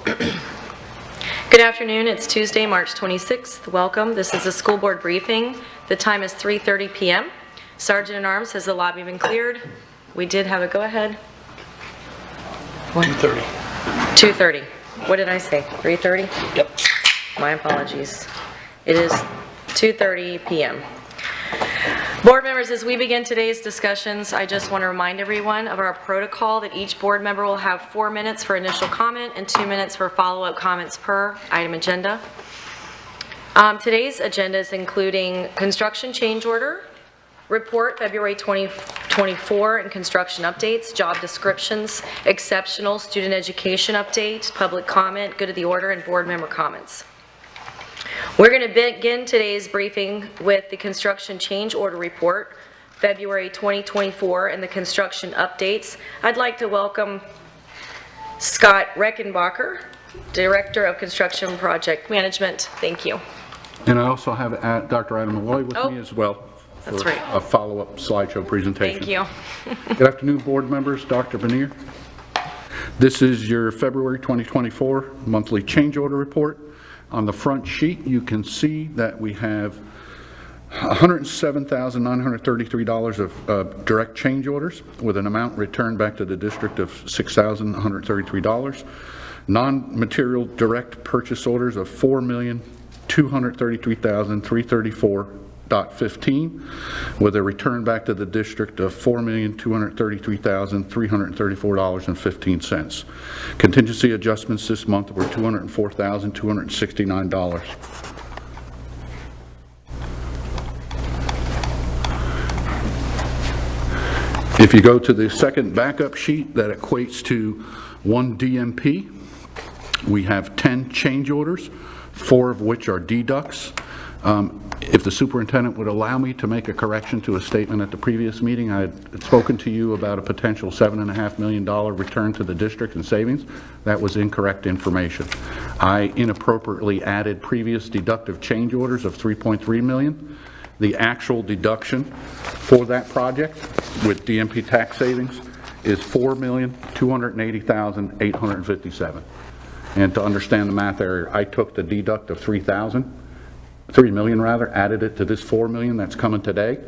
Good afternoon. It's Tuesday, March 26th. Welcome. This is a school board briefing. The time is 3:30 p.m. Sergeant at Arms, has the lobby been cleared? We did have a go-ahead. 2:30. 2:30. What did I say? 3:30? Yep. My apologies. It is 2:30 p.m. Board members, as we begin today's discussions, I just want to remind everyone of our protocol that each board member will have 4 minutes for initial comment and 2 minutes for follow-up comments per item agenda. Today's agenda is including construction change order, report February 2024 and construction updates, job descriptions, exceptional student education update, public comment, good of the order, and board member comments. We're going to begin today's briefing with the construction change order report, February 2024, and the construction updates. I'd like to welcome Scott Reckenbacher, Director of Construction Project Management. Thank you. And I also have Dr. Adam Malloy with me as well for that's right. a follow-up slideshow presentation. Thank you. Good afternoon, board members. Dr. Benier. This is your February 2024 monthly change order report. On the front sheet, you can see that we have $107,933 of direct change orders with an amount returned back to the district of $6,133. Non-material direct purchase orders of $4,233,334.15 with a return back to the district of $4,233,334.15. Contingency adjustments this month were $204,269. If you go to the second backup sheet, that equates to 1 DMP. We have 10 change orders, 4 of which are deducts. If the superintendent would allow me to make a correction to a statement at the previous meeting, I had spoken to you about a potential $7.5 million return to the district in savings. That was incorrect information. I inappropriately added previous deductive change orders of $3.3 million. The actual deduction for that project with DMP tax savings is $4,280,857. And to understand the math area, I took the deduct of $3 million rather, added it to this $4 million that's coming today,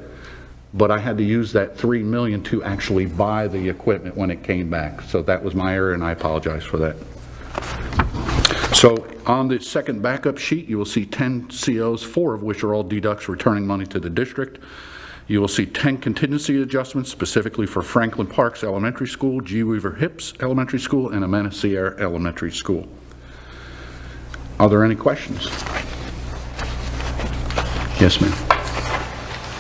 but I had to use that $3 million to actually buy the equipment when it came back. So that was my error, and I apologize for that. So on the second backup sheet, you will see 10 COs, 4 of which are all deducts returning money to the district. You will see 10 contingency adjustments specifically for Franklin Parks Elementary School, G. Weaver Hips Elementary School, and Amana Sierra Elementary School. Are there any questions? Yes, ma'am.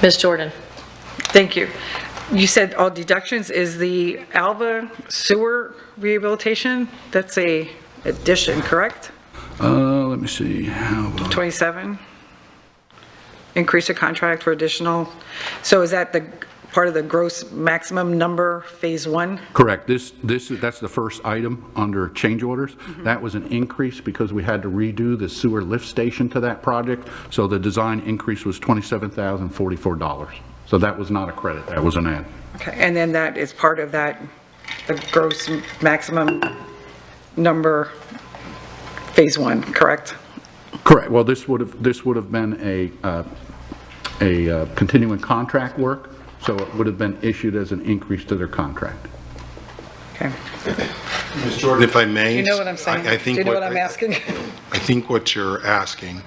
Ms. Jordan. Thank you. You said all deductions is the Alva sewer rehabilitation? That's a addition, correct? Let me see. 27? Increase a contract for additional. So is that the part of the gross maximum number, phase 1? Correct. That's the first item under change orders. That was an increase because we had to redo the sewer lift station to that project. So the design increase was $27,044. So that was not a credit. That was an add. Okay, and then that is part of that, the gross maximum number, phase 1, correct? Correct. Well, this would have been a continuing contract work. So it would have been issued as an increase to their contract. Okay. Ms. Jordan, if I may. Do you know what I'm saying? I think Do you know what I'm asking? I think what you're asking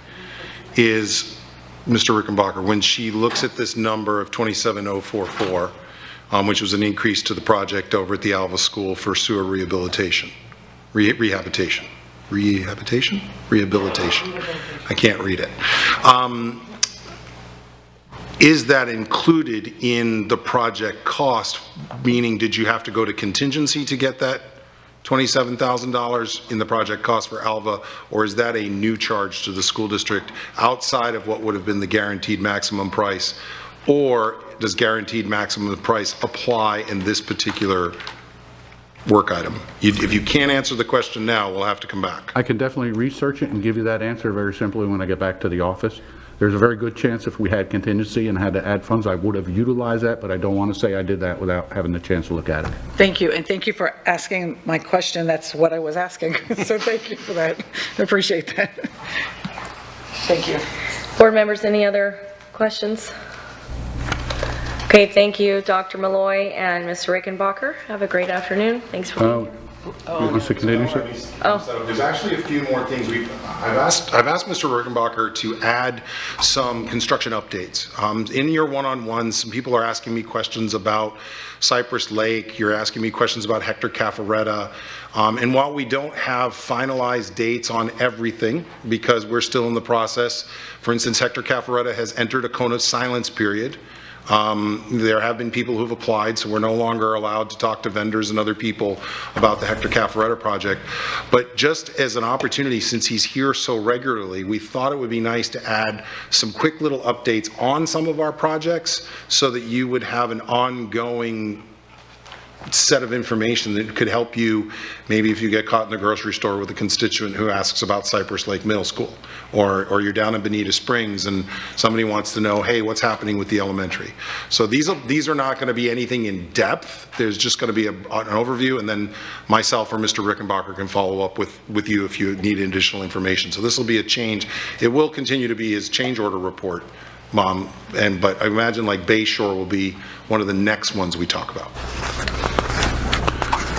is, Mr. Rickenbacher, when she looks at this number of 27044, which was an increase to the project over at the Alva School for sewer rehabilitation. Rehabilitation. I can't read it. Is that included in the project cost? Meaning, did you have to go to contingency to get that $27,000 in the project cost for Alva, or is that a new charge to the school district outside of what would have been the guaranteed maximum price? Or does guaranteed maximum price apply in this particular work item? If you can't answer the question now, we'll have to come back. I can definitely research it and give you that answer very simply when I get back to the office. There's a very good chance if we had contingency and had to add funds, I would have utilized that, but I don't want to say I did that without having the chance to look at it. Thank you, and thank you for asking my question. That's what I was asking, so thank you for that. I appreciate that. Thank you. Board members, any other questions? Okay, thank you, Dr. Malloy and Mr. Rickenbacker. Have a great afternoon. Thanks for being here. You want to continue, sir? So there's actually a few more things I've asked Mr. Rickenbacker to add some construction updates. In your one-on-ones, some people are asking me questions about Cypress Lake, you're asking me questions about Hector Caffaretta, and while we don't have finalized dates on everything, because we're still in the process, for instance, Hector Caffaretta has entered a cone of silence period. There have been people who've applied, so we're no longer allowed to talk to vendors and other people about the Hector Caffaretta project. But just as an opportunity, since he's here so regularly, we thought it would be nice to add some quick little updates on some of our projects so that you would have an ongoing set of information that could help you, maybe if you get caught in the grocery store with a constituent who asks about Cypress Lake Middle School, or you're down in Bonita Springs and somebody wants to know, hey, what's happening with the elementary? So these are not going to be anything in depth. There's just going to be an overview, and then myself or Mr. Rickenbacker can follow up with you if you need additional information. So this will be a change. It will continue to be his change order report, but I imagine like Bay Shore will be one of the next ones we talk about.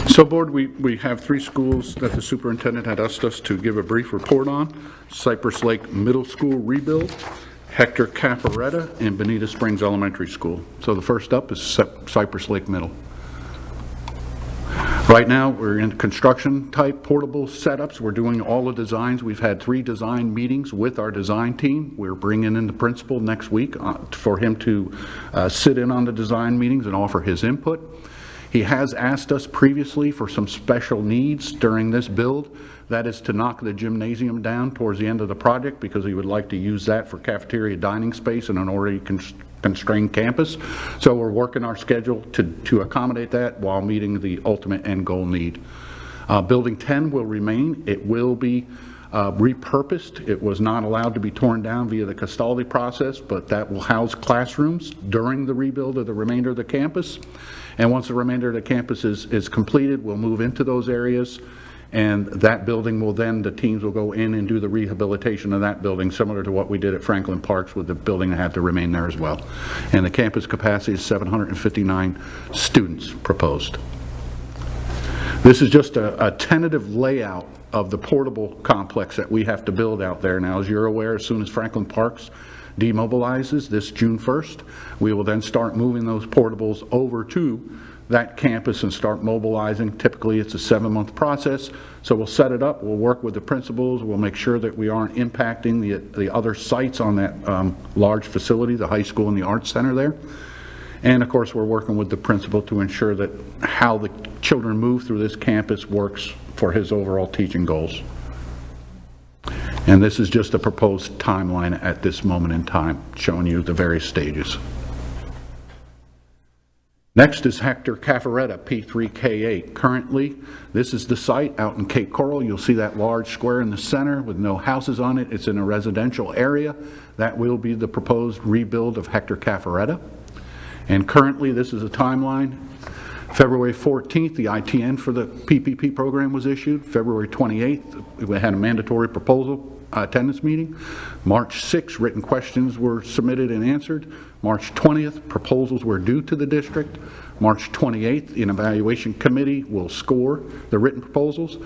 So board, we have 3 schools that the superintendent had asked us to give a brief report on. Cypress Lake Middle School rebuild, Hector Caffaretta, and Bonita Springs Elementary School. So the first up is Cypress Lake Middle. Right now, we're in construction type portable setups. We're doing all the designs. We've had 3 design meetings with our design team. We're bringing in the principal next week for him to sit in on the design meetings and offer his input. He has asked us previously for some special needs during this build. That is to knock the gymnasium down towards the end of the project because he would like to use that for cafeteria dining space in an already constrained campus. So we're working our schedule to accommodate that while meeting the ultimate end goal need. Building 10 will remain. It will be repurposed. It was not allowed to be torn down via the Castaldi process, but that will house classrooms during the rebuild of the remainder of the campus. And once the remainder of the campus is completed, we'll move into those areas, and that building will then, the teams will go in and do the rehabilitation of that building, similar to what we did at Franklin Parks with the building that had to remain there as well. And the campus capacity is 759 students proposed. This is just a tentative layout of the portable complex that we have to build out there. Now, as you're aware, as soon as Franklin Parks demobilizes this June 1st, we will then start moving those portables over to that campus and start mobilizing. Typically, it's a 7-month process. So we'll set it up, we'll work with the principals, we'll make sure that we aren't impacting the other sites on that large facility, the high school and the arts center there. And of course, we're working with the principal to ensure that how the children move through this campus works for his overall teaching goals. And this is just a proposed timeline at this moment in time, showing you the various stages. Next is Hector Caffaretta, P3K8. Currently, this is the site out in Cape Coral. You'll see that large square in the center with no houses on it. It's in a residential area. That will be the proposed rebuild of Hector Caffaretta. And currently, this is a timeline. February 14th, the ITN for the PPP program was issued. February 28th, we had a mandatory proposal attendance meeting. March 6th, written questions were submitted and answered. March 20th, proposals were due to the district. March 28th, an evaluation committee will score the written proposals.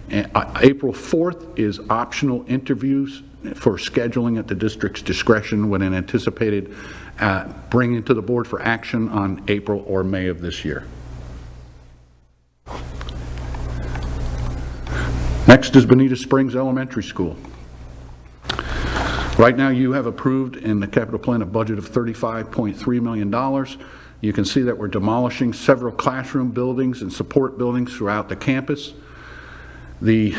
And April 4th is optional interviews for scheduling at the district's discretion with an anticipated bringing to the board for action on April or May of this year. Next is Bonita Springs Elementary School. Right now you have approved in the capital plan a budget of $35.3 million. You can see that we're demolishing several classroom buildings and support buildings throughout the campus. The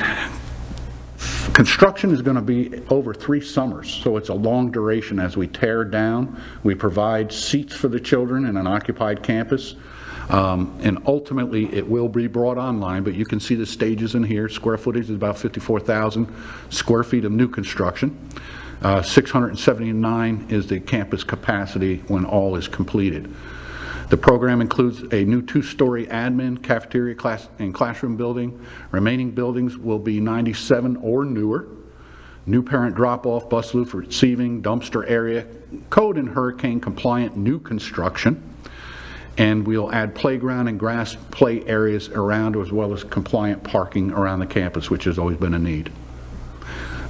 construction is going to be over 3 summers, so it's a long duration as we tear down. We provide seats for the children in an occupied campus. And ultimately it will be brought online, but you can see the stages in here. Square footage is about 54,000 square feet of new construction. 679 is the campus capacity when all is completed. The program includes a new 2-story admin, cafeteria, and classroom building. Remaining buildings will be 97 or newer. New parent drop-off, bus loop receiving, dumpster area, code and hurricane compliant new construction. And we'll add playground and grass play areas around, as well as compliant parking around the campus, which has always been a need.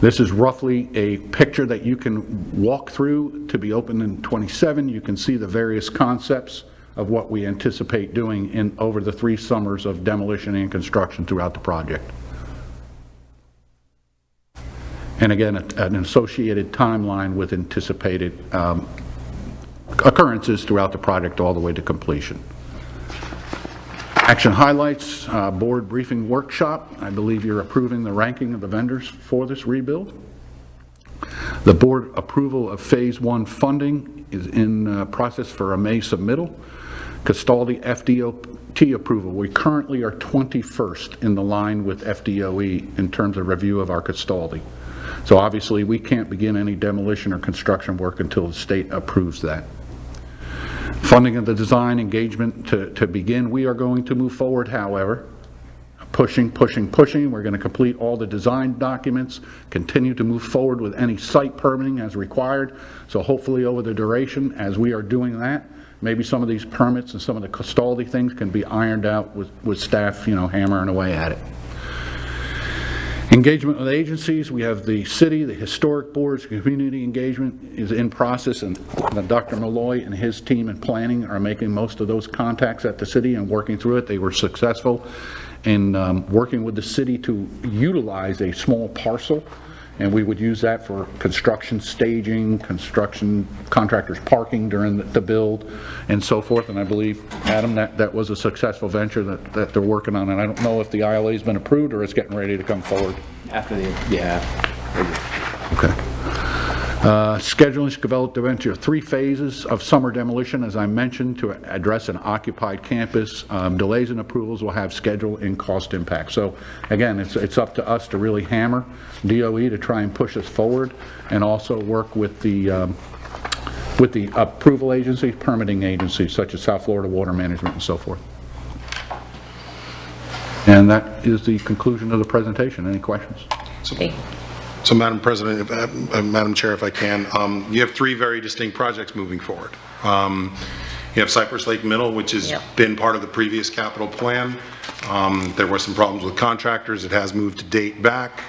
This is roughly a picture that you can walk through to be open in 27. You can see the various concepts of what we anticipate doing over the 3 summers of demolition and construction throughout the project. And again, an associated timeline with anticipated occurrences throughout the project all the way to completion. Action highlights, board briefing workshop. I believe you're approving the ranking of the vendors for this rebuild. The board approval of phase 1 funding is in process for a May submittal. Castaldi FDOT approval. We currently are 21st in the line with FDOE in terms of review of our Castaldi. So obviously we can't begin any demolition or construction work until the state approves that. Funding of the design engagement to begin. We are going to move forward, however, pushing. We're going to complete all the design documents, continue to move forward with any site permitting as required. So hopefully over the duration, as we are doing that, maybe some of these permits and some of the Castaldi things can be ironed out with staff, hammering away at it. Engagement with agencies, we have the city, the historic boards, community engagement is in process, and Dr. Malloy and his team in planning are making most of those contacts at the city and working through it. They were successful in working with the city to utilize a small parcel, and we would use that for construction staging, construction contractors parking during the build, and so forth. And I believe, Adam, that was a successful venture that they're working on. And I don't know if the ILA has been approved or it's getting ready to come forward. Okay. Scheduling is developed to enter 3 phases of summer demolition, as I mentioned, to address an occupied campus. Delays in approvals will have schedule and cost impact. So again, it's up to us to really hammer DOE to try and push us forward, and also work with the approval agencies, permitting agencies such as South Florida Water Management and so forth. And that is the conclusion of the presentation. Any questions? Okay. So, Madam President, Madam Chair, if I can, you have 3 very distinct projects moving forward. You have Cypress Lake Middle, which has been part of the previous capital plan. There were some problems with contractors. It has moved to date back.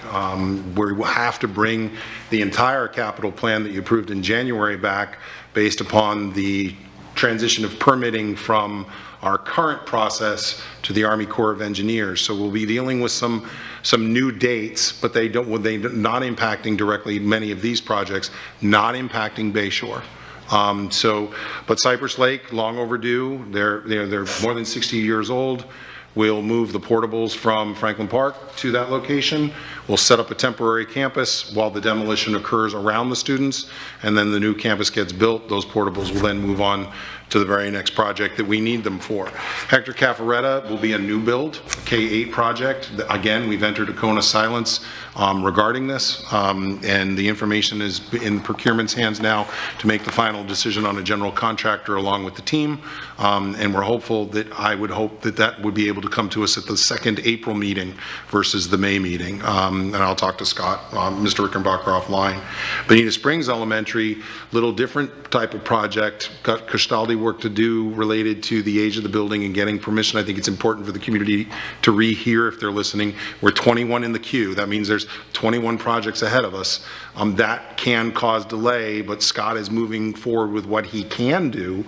We will have to bring the entire capital plan that you approved in January back based upon the transition of permitting from our current process to the Army Corps of Engineers. So we'll be dealing with some new dates, but they not impacting directly many of these projects, not impacting Bayshore. But Cypress Lake, long overdue. They're more than 60 years old. We'll move the portables from Franklin Park to that location. We'll set up a temporary campus while the demolition occurs around the students, and then the new campus gets built. Those portables will then move on to the very next project that we need them for. Hector Caffaretta will be a new build, K-8 project. Again, we've entered a cone of silence regarding this, and the information is in procurement's hands now to make the final decision on a general contractor along with the team, and we're hopeful that, I would hope that would be able to come to us at the 2nd April meeting versus the May meeting, and I'll talk to Scott, Mr. Rickenbacker offline. Bonita Springs Elementary, little different type of project, got Castaldi work to do related to the age of the building and getting permission. I think it's important for the community to rehear if they're listening. We're 21 in the queue. That means there's 21 projects ahead of us. That can cause delay, but Scott is moving forward with what he can do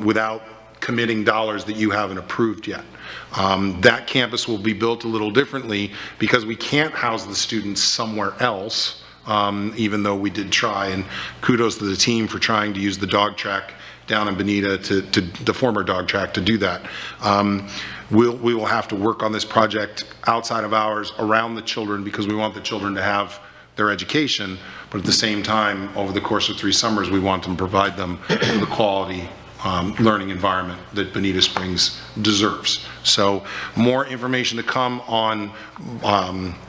without committing dollars that you haven't approved yet. That campus will be built a little differently because we can't house the students somewhere else, even though we did try, and kudos to the team for trying to use the dog track down in Bonita, to the former dog track, to do that. We will have to work on this project outside of hours around the children because we want the children to have their education, but at the same time, over the course of 3 summers, we want to provide them the quality learning environment that Bonita Springs deserves. So more information to come on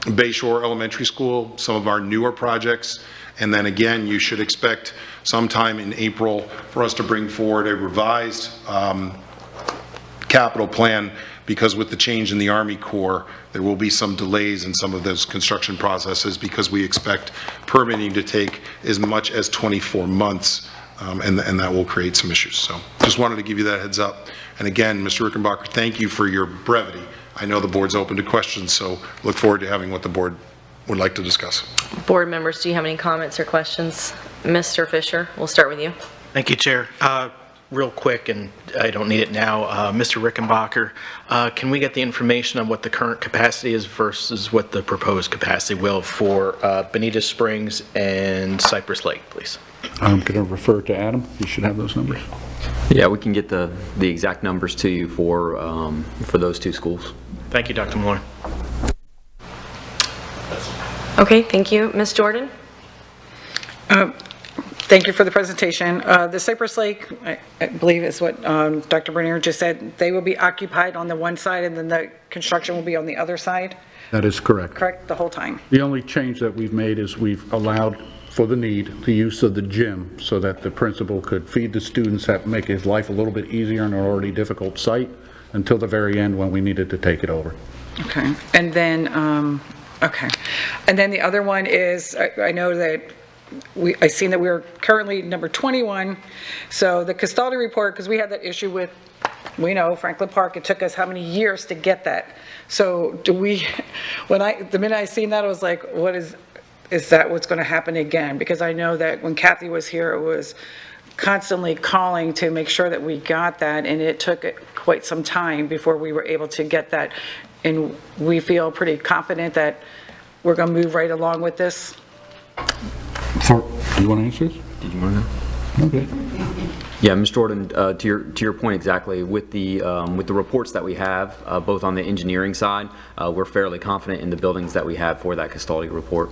Bayshore Elementary School, some of our newer projects, And then again, you should expect sometime in April for us to bring forward a revised capital plan, because with the change in the Army Corps, there will be some delays in some of those construction processes, because we expect permitting to take as much as 24 months, and that will create some issues. So just wanted to give you that heads up. And again, Mr. Rickenbacker, thank you for your brevity. I know the board's open to questions, so look forward to having what the board would like to discuss. Board members, do you have any comments or questions? Mr. Fisher, we'll start with you. Thank you, Chair. Real quick, and I don't need it now, Mr. Rickenbacker, can we get the information on what the current capacity is versus what the proposed capacity will for Bonita Springs and Cypress Lake, please? I'm going to refer to Adam. You should have those numbers. Yeah, we can get the exact numbers to you for those two schools. Thank you, Dr. Malloy. Okay, thank you. Ms. Jordan? Thank you for the presentation. The Cypress Lake, I believe is what Dr. Bernier just said, they will be occupied on the one side and then the construction will be on the other side, That is correct. correct, the whole time? The only change that we've made is we've allowed for the need the use of the gym so that the principal could feed the students, make his life a little bit easier on an already difficult site until the very end when we needed to take it over. Okay, and then, okay. And then the other one is, I know that I seen that we're currently number 21, so the Castaldi report, because we had that issue with, we know, Franklin Park, it took us how many years to get that? So do we, the minute I seen that, I was like, what is that what's going to happen again? Because I know that when Kathy was here, it was constantly calling to make sure that we got that, and it took quite some time before we were able to get that. And we feel pretty confident that we're going to move right along with this. Do you want to answer this? Did you want to? Okay. Yeah, Ms. Jordan, to your point exactly, with the reports that we have, both on the engineering side, we're fairly confident in the buildings that we have for that Castaldi report.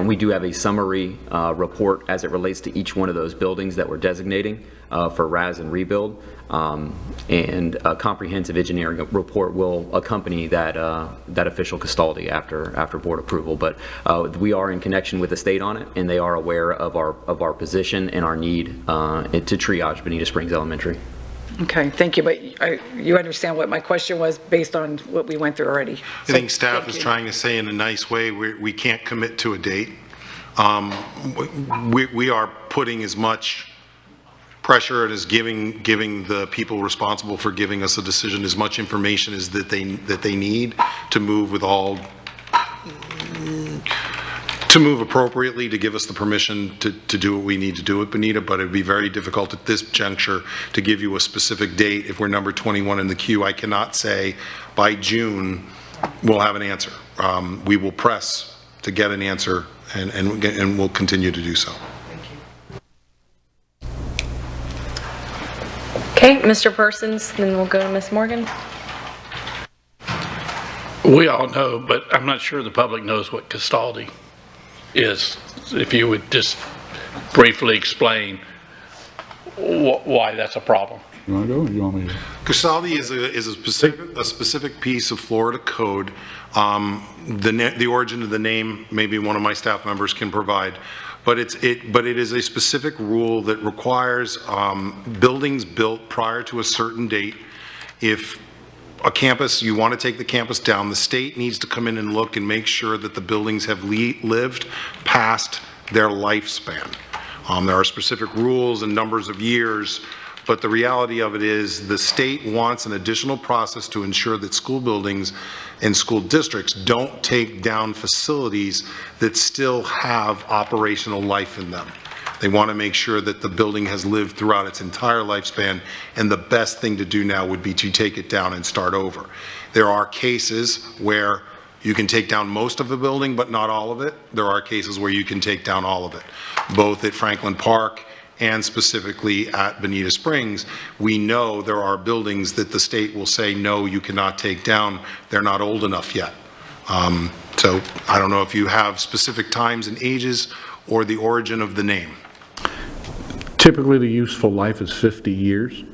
We do have a summary report as it relates to each one of those buildings that we're designating for RAS and rebuild, and a comprehensive engineering report will accompany that official Castaldi after board approval. But we are in connection with the state on it, and they are aware of our position and our need to triage Bonita Springs Elementary. Okay, thank you, but you understand what my question was based on what we went through already. I think staff is trying to say in a nice way, we can't commit to a date. We are putting as much pressure and as giving the people responsible for giving us a decision as much information as that they need to move to move appropriately, to give us the permission to do what we need to do at Bonita, but it'd be very difficult at this juncture to give you a specific date. If we're number 21 in the queue, I cannot say by June we'll have an answer. We will press to get an answer, and we'll continue to do so. Okay, Mr. Persons, then we'll go to Ms. Morgan. We all know, but I'm not sure the public knows what Castaldi is. If you would just briefly explain why that's a problem. You want to go or you want me to? Castaldi is a specific piece of Florida code. The origin of the name, maybe one of my staff members can provide, but it is a specific rule that requires buildings built prior to a certain date. If a campus, you want to take the campus down, the state needs to come in and look and make sure that the buildings have lived past their lifespan. There are specific rules and numbers of years, but the reality of it is the state wants an additional process to ensure that school buildings and school districts don't take down facilities that still have operational life in them. They want to make sure that the building has lived throughout its entire lifespan, and the best thing to do now would be to take it down and start over. There are cases where you can take down most of the building, but not all of it. There are cases where you can take down all of it. Both at Franklin Park and specifically at Bonita Springs, we know there are buildings that the state will say, no, you cannot take down. They're not old enough yet. So I don't know if you have specific times and ages or the origin of the name. Typically, the useful life is 50 years.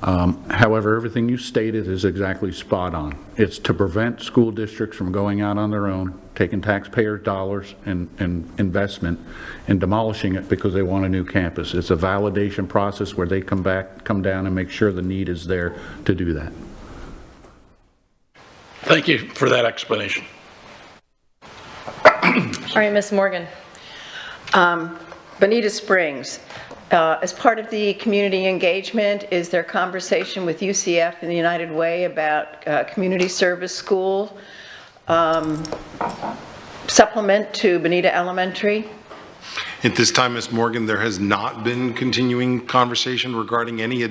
However, everything you stated is exactly spot on. It's to prevent school districts from going out on their own, taking taxpayer dollars and investment and demolishing it because they want a new campus. It's a validation process where they come down and make sure the need is there to do that. Thank you for that explanation. All right, Ms. Morgan. Bonita Springs, as part of the community engagement, is there conversation with UCF and the United Way about community service school supplement to Bonita Elementary? At this time, Ms. Morgan, there has not been continuing conversation regarding any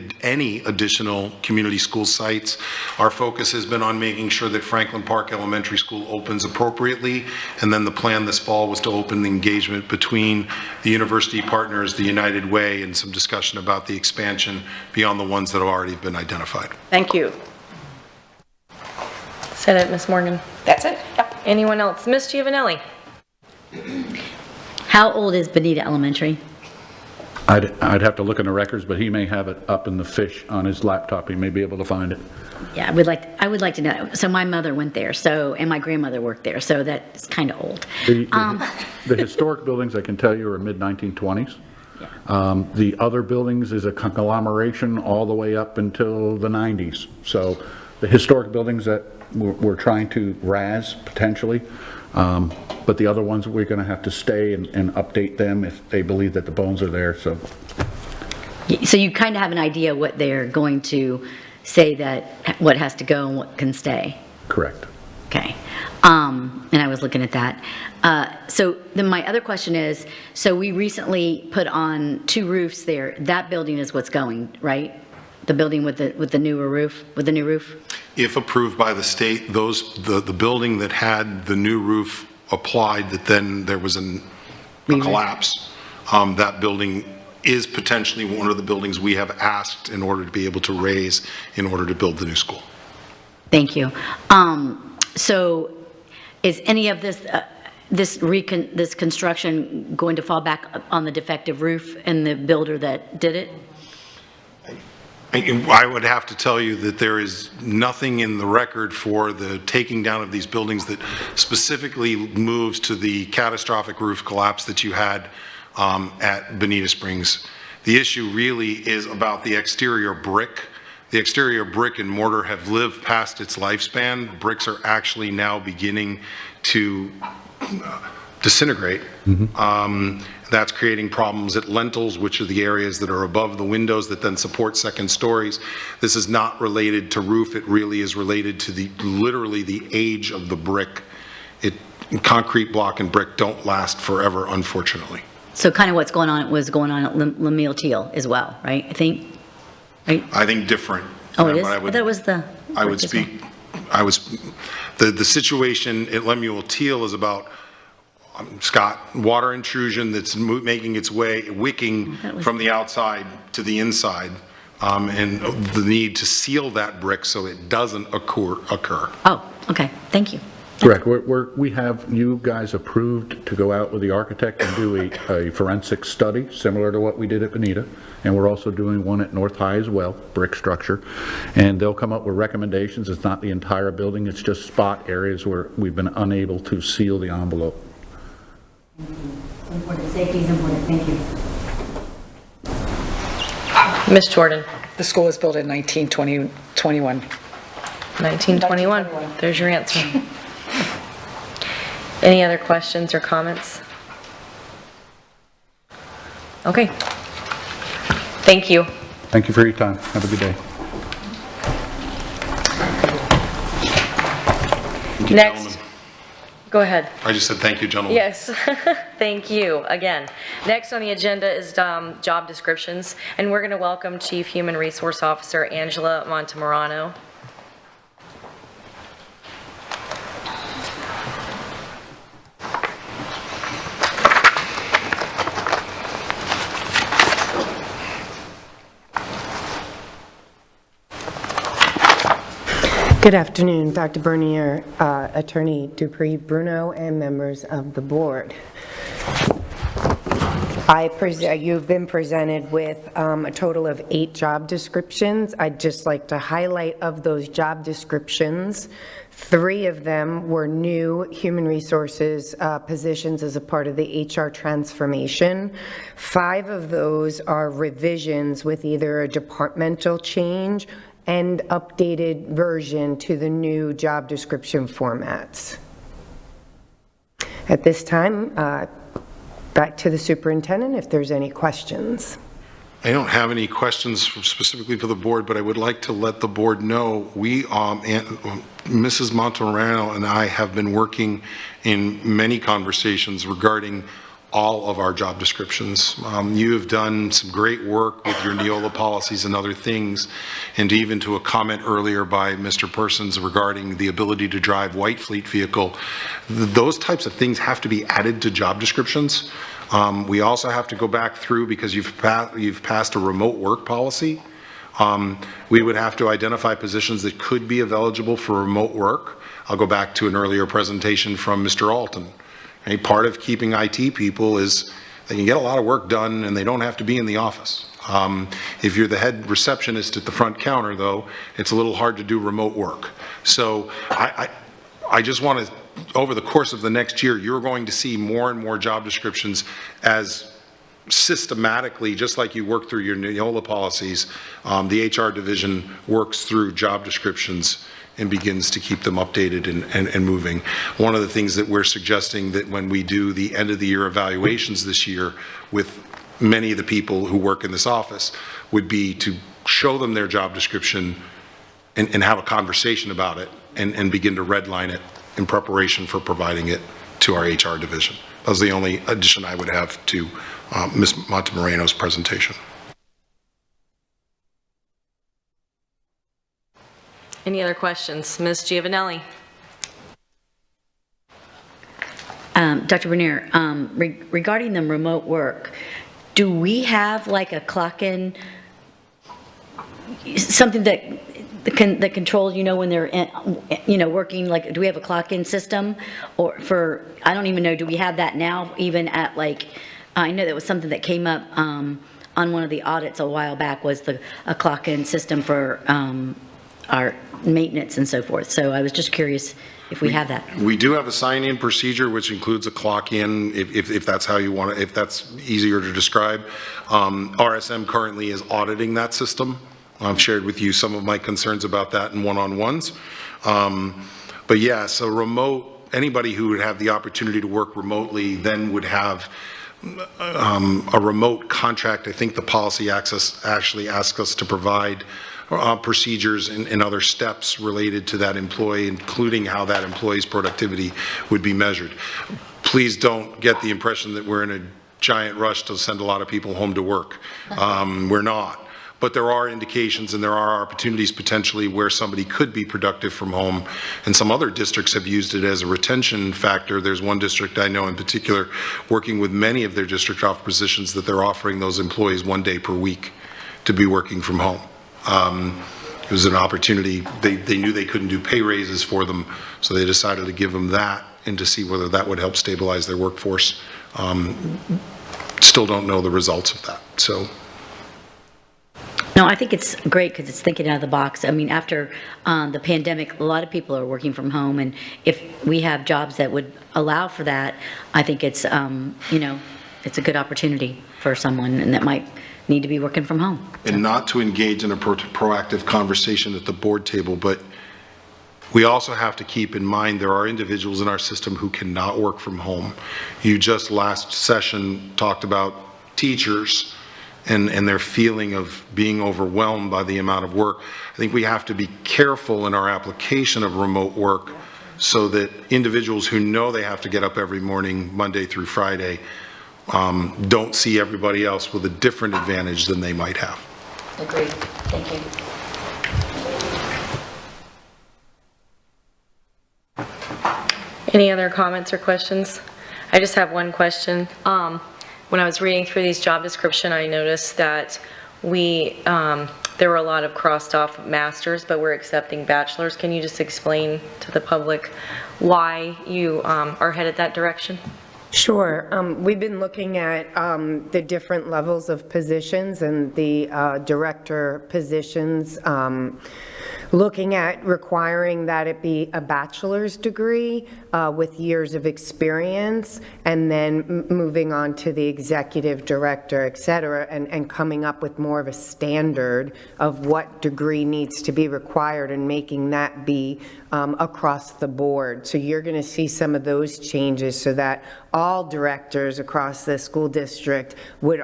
additional community school sites. Our focus has been on making sure that Franklin Park Elementary School opens appropriately, and then the plan this fall was to open the engagement between the university partners, the United Way, and some discussion about the expansion beyond the ones that have already been identified. Thank you. Said it, Ms. Morgan. That's it? Yep. Anyone else? Ms. Giovanelli? How old is Bonita Elementary? I'd have to look in the records, but he may have it up in the fish on his laptop. He may be able to find it. Yeah, I would like to know. So my mother went there, and my grandmother worked there, so that's kind of old. The historic buildings, I can tell you, are mid-1920s. The other buildings is a conglomeration all the way up until the 90s. So the historic buildings that we're trying to razz potentially, but the other ones, we're going to have to stay and update them if they believe that the bones are there, so. So you kind of have an idea what they're going to say, that what has to go and what can stay? Correct. Okay. And I was looking at that. So then my other question is, so we recently put on 2 roofs there. That building is what's going, right? The building with the newer roof, with the new roof? If approved by the state, the building that had the new roof applied, that then there was a collapse, that building is potentially one of the buildings we have asked in order to be able to raise in order to build the new school. Thank you. So is any of this, this construction going to fall back on the defective roof and the builder that did it? I would have to tell you that there is nothing in the record for the taking down of these buildings that specifically moves to the catastrophic roof collapse that you had at Bonita Springs. The issue really is about the exterior brick. The exterior brick and mortar have lived past its lifespan. Bricks are actually now beginning to disintegrate. That's creating problems at lintels, which are the areas that are above the windows that then support second stories. This is not related to roof. It really is related to literally the age of the brick. Concrete block and brick don't last forever, unfortunately. So kind of what's going on was going on at Lemuel Teal as well, right? I think, right? I think different. Oh, it is? But I thought it was the... I would speak, the situation at Lemuel Teal is about, Scott, water intrusion that's making its way, wicking from the outside to the inside, and the need to seal that brick so it doesn't occur. Oh, okay, thank you. Correct. We have you guys approved to go out with the architect and do a forensic study similar to what we did at Bonita. And we're also doing one at North High as well, brick structure. And they'll come up with recommendations. It's not the entire building, it's just spot areas where we've been unable to seal the envelope. Important, safety is important, thank you. Ms. Jordan? The school was built in 1921. 1921. There's your answer. Any other questions or comments? Okay. Thank you. Thank you for your time. Have a good day. Thank you, Next. gentlemen. Go ahead. I just said thank you, gentlemen. Yes, thank you again. Next on the agenda is job descriptions, and we're going to welcome Chief Human Resource Officer Angela Montemorano. Good afternoon, Dr. Bernier, Attorney Dupree Bruno, and members of the board. You've been presented with a total of 8 job descriptions. I'd just like to highlight of those job descriptions, 3 of them were new human resources positions as a part of the HR transformation. 5 of those are revisions with either a departmental change and updated version to the new job description formats. At this time, back to the superintendent if there's any questions. I don't have any questions specifically for the board, but I would like to let the board know we, Mrs. Montemorano and I have been working in many conversations regarding all of our job descriptions. You have done some great work with your Neola policies and other things, and even to a comment earlier by Mr. Persons regarding the ability to drive white fleet vehicle. Those types of things have to be added to job descriptions. We also have to go back through, because you've passed a remote work policy. We would have to identify positions that could be eligible for remote work. I'll go back to an earlier presentation from Mr. Alton. A part of keeping IT people is they can get a lot of work done and they don't have to be in the office. If you're the head receptionist at the front counter, though, it's a little hard to do remote work. So I just want to, over the course of the next year, you're going to see more and more job descriptions as systematically, just like you work through your Neola policies, the HR division works through job descriptions and begins to keep them updated and moving. One of the things that we're suggesting that when we do the end of the year evaluations this year with many of the people who work in this office would be to show them their job description and have a conversation about it and begin to redline it in preparation for providing it to our HR division. That was the only addition I would have to Ms. Montemorano's presentation. Any other questions? Ms. Giovanelli? Dr. Bernier, regarding the remote work, do we have like a clock-in, something that controls, when they're, working, like, do we have a clock-in system? Or for, I don't even know, do we have that now, even at I know that was something that came up on one of the audits a while back, was a clock-in system for our maintenance and so forth. So I was just curious if we have that. We do have a sign-in procedure, which includes a clock-in, if that's how you want it, if that's easier to describe. RSM currently is auditing that system. I've shared with you some of my concerns about that in one-on-ones. But yeah, so remote, anybody who would have the opportunity to work remotely then would have a remote contract. I think the policy actually asks us to provide procedures and other steps related to that employee, including how that employee's productivity would be measured. Please don't get the impression that we're in a giant rush to send a lot of people home to work. We're not. But there are indications and there are opportunities potentially where somebody could be productive from home, and some other districts have used it as a retention factor. There's one district I know in particular, working with many of their district office positions, that they're offering those employees 1 day per week to be working from home. It was an opportunity. They knew they couldn't do pay raises for them, so they decided to give them that and to see whether that would help stabilize their workforce. Still don't know the results of that. So. No, I think it's great because it's thinking out of the box. I mean, after the pandemic, a lot of people are working from home, and if we have jobs that would allow for that, I think it's, it's a good opportunity for someone, and that might need to be working from home. And not to engage in a proactive conversation at the board table, but we also have to keep in mind there are individuals in our system who cannot work from home. You just last session talked about teachers and their feeling of being overwhelmed by the amount of work. I think we have to be careful in our application of remote work so that individuals who know they have to get up every morning, Monday through Friday, don't see everybody else with a different advantage than they might have. Agreed. Thank you. Any other comments or questions? I just have one question. When I was reading through these job description, I noticed that there were a lot of crossed off masters, but we're accepting bachelors. Can you just explain to the public why you are headed that direction? Sure. We've been looking at the different levels of positions and the director positions, looking at requiring that it be a bachelor's degree with years of experience, and then moving on to the executive director, et cetera, and coming up with more of a standard of what degree needs to be required and making that be across the board. So you're going to see some of those changes so that all directors across the school district would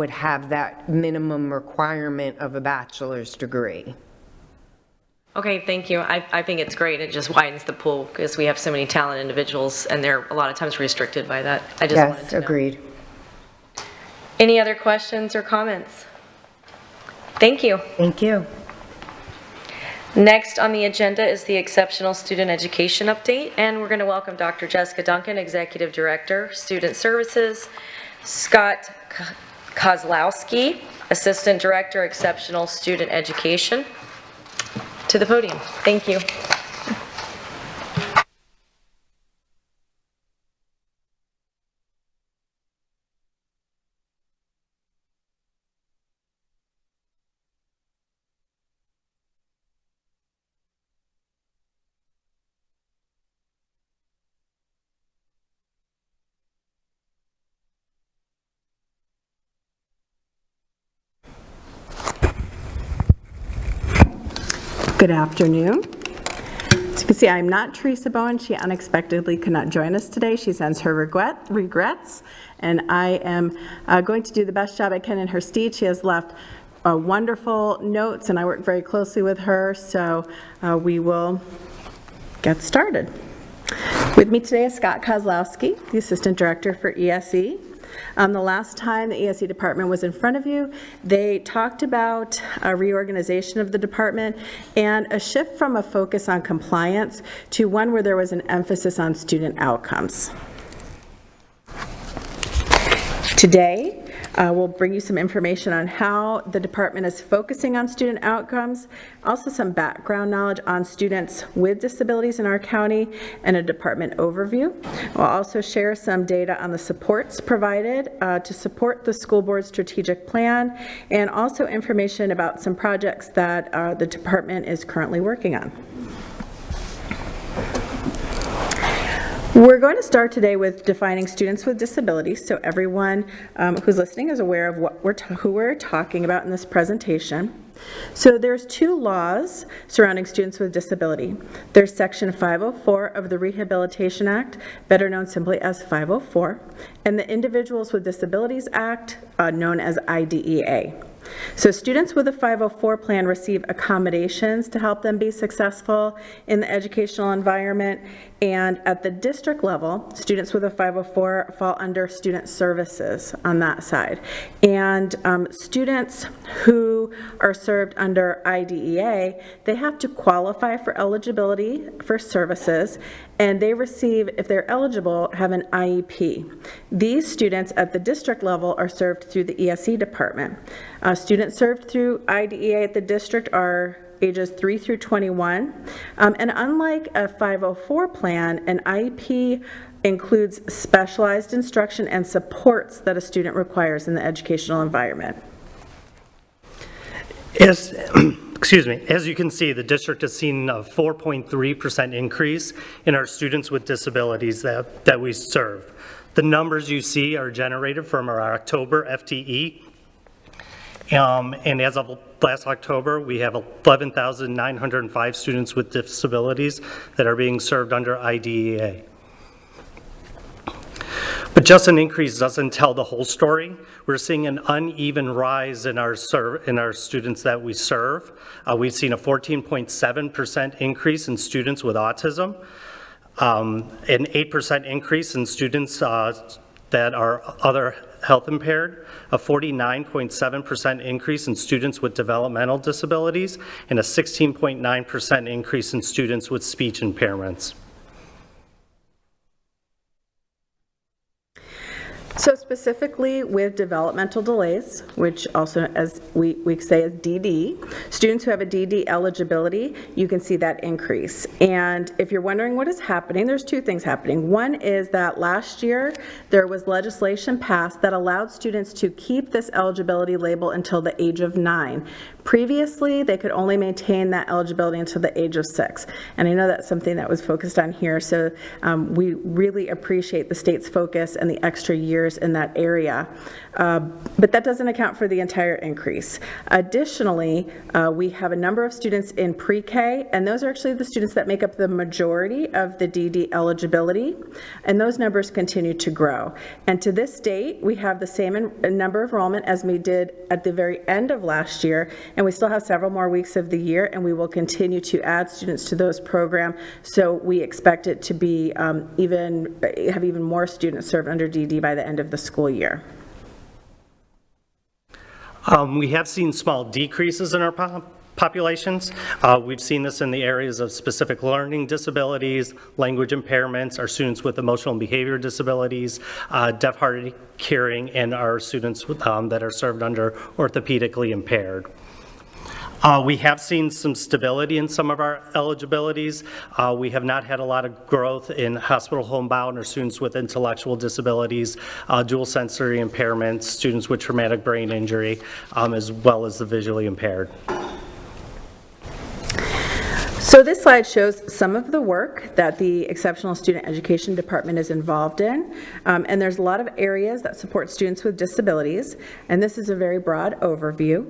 have that minimum requirement of a bachelor's degree. Okay, thank you. I think it's great. It just widens the pool because we have so many talented individuals and they're a lot of times restricted by that. I just wanted Yes, to know. agreed. Any other questions or comments? Thank you. Thank you. Next on the agenda is the Exceptional Student Education Update, and we're going to welcome Dr. Jessica Duncan, Executive Director, Student Services, Scott Kozlowski, Assistant Director, Exceptional Student Education, to the podium. Thank you. Good afternoon. As you can see, I'm not Teresa Bowen. She unexpectedly could not join us today. She sends her regrets, and I am going to do the best job I can in her stead. She has left wonderful notes, and I work very closely with her, so we will get started. With me today is Scott Kozlowski, the Assistant Director for ESE. The last time the ESE department was in front of you, they talked about a reorganization of the department and a shift from a focus on compliance to one where there was an emphasis on student outcomes. Today, we'll bring you some information on how the department is focusing on student outcomes, also some background knowledge on students with disabilities in our county, and a department overview. We'll also share some data on the supports provided to support the school board strategic plan, and also information about some projects that the department is currently working on. We're going to start today with defining students with disabilities, so everyone who's listening is aware of who we're talking about in this presentation. So there's two laws surrounding students with disability. There's Section 504 of the Rehabilitation Act, better known simply as 504, and the Individuals with Disabilities Act, known as IDEA. So students with a 504 plan receive accommodations to help them be successful in the educational environment, and at the district level, students with a 504 fall under student services on that side. And students who are served under IDEA, they have to qualify for eligibility for services, and they receive, if they're eligible, have an IEP. These students at the district level are served through the ESE department. Students served through IDEA at the district are ages 3 through 21. And unlike a 504 plan, an IEP includes specialized instruction and supports that a student requires in the educational environment. Excuse me, as you can see, the district has seen a 4.3% increase in our students with disabilities that we serve. The numbers you see are generated from our October FTE. And as of last October, we have 11,905 students with disabilities that are being served under IDEA. But just an increase doesn't tell the whole story. We're seeing an uneven rise in our students that we serve. We've seen a 14.7% increase in students with autism, an 8% increase in students that are other health impaired, a 49.7% increase in students with developmental disabilities, and a 16.9% increase in students with speech impairments. So specifically with developmental delays, which also as we say is DD, students who have a DD eligibility, you can see that increase. And if you're wondering what is happening, there's two things happening. One is that last year there was legislation passed that allowed students to keep this eligibility label until the age of 9. Previously, they could only maintain that eligibility until the age of 6. And I know that's something that was focused on here, so we really appreciate the state's focus and the extra years in that area. But that doesn't account for the entire increase. Additionally, we have a number of students in pre-K, and those are actually the students that make up the majority of the DD eligibility, and those numbers continue to grow. And to this date, we have the same number of enrollment as we did at the very end of last year, and we still have several more weeks of the year, and we will continue to add students to those programs, so we expect it to be have even more students served under DD by the end of the school year. We have seen small decreases in our populations. We've seen this in the areas of specific learning disabilities, language impairments, our students with emotional and behavior disabilities, deaf, hard of hearing, and our students that are served under orthopedically impaired. We have seen some stability in some of our eligibilities. We have not had a lot of growth in hospital homebound or students with intellectual disabilities, dual sensory impairments, students with traumatic brain injury, as well as the visually impaired. So this slide shows some of the work that the Exceptional Student Education Department is involved in, and there's a lot of areas that support students with disabilities, and this is a very broad overview.